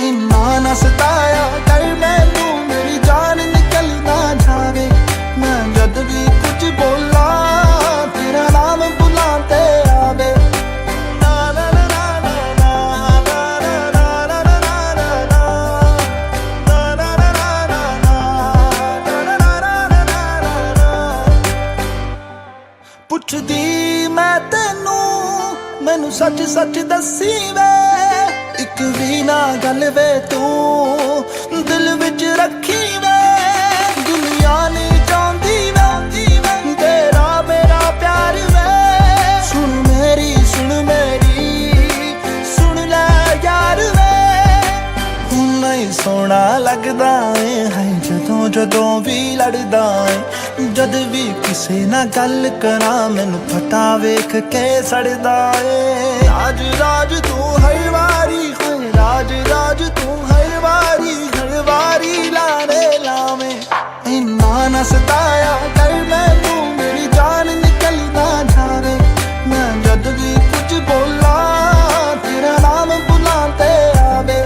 ਇੰਨਾ ਨਾ ਸਤਾਇਆ ਕਰ ਮੈਨੂੰ ਮੇਰੀ ਜਾਨ ਨਿਕਲ ਨਾ ਜਾਵੇ ਮੈਂ ਜਦ ਵੀ ਕੁਝ ਬੋਲਾਂ ਤੇਰਾ ਨਾਮ ਬੁਲਾਂ ਤੇ ਆਵੇ ਨਾ ਨਾ ਨਾ ਨਾ ਨਾ ਨਾ ਪੁੱਛਦੀ ਮੈਂ ਤੈਨੂੰ ਮੈਨੂੰ ਸੱਚ ਸੱਚ ਦੱਸੀ ਵੇ ਇੱਕ ਵੀ ਨਾ ਗੱਲ ਵੇ ਤੂੰ ਦਿਲ ਵਿੱਚ ਰੱਖੀ ਵੇ ਦੁਨੀਆ ਨਹੀਂ ਚਾਹੁੰਦੀ ਵੇ ਤੇਰਾ ਮੇਰਾ ਪਿਆਰ ਵੇ ਸੁਣ ਮੇਰੀ ਸੁਣ ਲੈ ਯਾਰ ਵੇ ਨਹੀਂ ਸੋਹਣਾ ਲੱਗਦਾ ਏ ਹੈ ਜਦੋਂ ਵੀ ਲੜਦਾ ਏ ਜਦ ਵੀ ਕਿਸੇ ਨਾਲ ਗੱਲ ਕਰਾਂ ਮੈਨੂੰ ਪਤਾ ਵੇਖ ਕੇ ਸੜਦਾ ਏ ਰਾਜ ਤੂੰ ਹਰ ਵਾਰੀ ਹੋਏ ਰਾਜ ਤੂੰ ਹਰ ਵਾਰੀ ਲਾਰੇ ਲਾਵੇਂ ਇੰਨਾ ਨਾ ਸਤਾਇਆ ਕਰ ਮੈਨੂੰ ਮੇਰੀ ਜਾਨ ਨਿਕਲ ਨਾ ਜਾਵੇ ਮੈਂ ਜਦ ਵੀ ਕੁਝ ਬੋਲਾਂ ਤੇਰਾ ਨਾਮ ਬੁਲਾਂ ਤੇ ਆਵੇ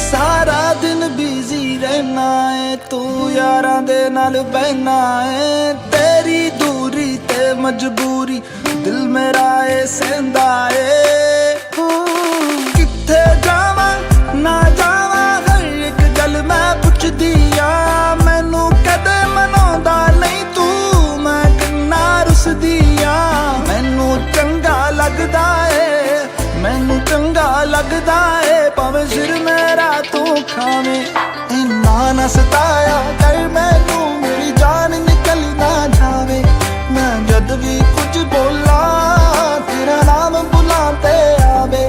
ਸਾਰਾ ਦਿਨ ਬਿਜ਼ੀ ਰਹਿਣਾ ਏ ਤੂੰ ਯਾਰਾਂ ਦੇ ਨਾਲ ਬਹਿਣਾ ਏ ਤੇਰੀ ਦੂਰੀ ਤੇ ਮਜਬੂਰੀ ਦਿਲ ਮੇਰਾ ਏ ਸਹਿੰਦਾ ਏ ਕਿੱਥੇ ਜਾਵਾਂ ਨਾ ਜਾਵਾਂ ਹਰ ਇੱਕ ਗੱਲ ਮੈਂ ਪੁੱਛਦੀ ਆ ਮੈਨੂੰ ਕਦੇ ਮਨਾਉਂਦਾ ਨਹੀਂ ਤੂੰ ਮੈਂ ਕਿੰਨਾ ਰੁੱਸਦੀ ਆ ਮੈਨੂੰ ਚੰਗਾ ਲੱਗਦਾ ਏ ਭਾਵੇਂ ਸਿਰ ਮੇਰਾ ਤੂੰ ਖਾਵੇਂ ਇੰਨਾ ਨਾ ਸਤਾਇਆ ਕਰ ਮੈਨੂੰ ਮੇਰੀ ਜਾਨ ਨਿਕਲ ਨਾ ਜਾਵੇ ਮੈਂ ਜਦ ਵੀ ਕੁਝ ਬੋਲਾਂ ਤੇਰਾ ਨਾਮ ਬੁਲਾਂ ਤੇ ਆਵੇ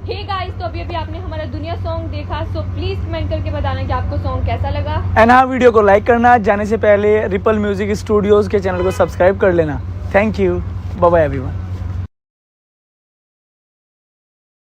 हे गाइस, तो अभी आपने हमारा दुनिया सॉन्ग देखा, सो प्लीज कमेंट करके बताना कि आपको सॉन्ग कैसा लगा। एंड हाँ, वीडियो को लाइक करना, जाने से पहले रिपल म्यूजिक स्टूडियोज के चैनल को सब्सक्राइब कर लेना। Thank you, bye bye everyone.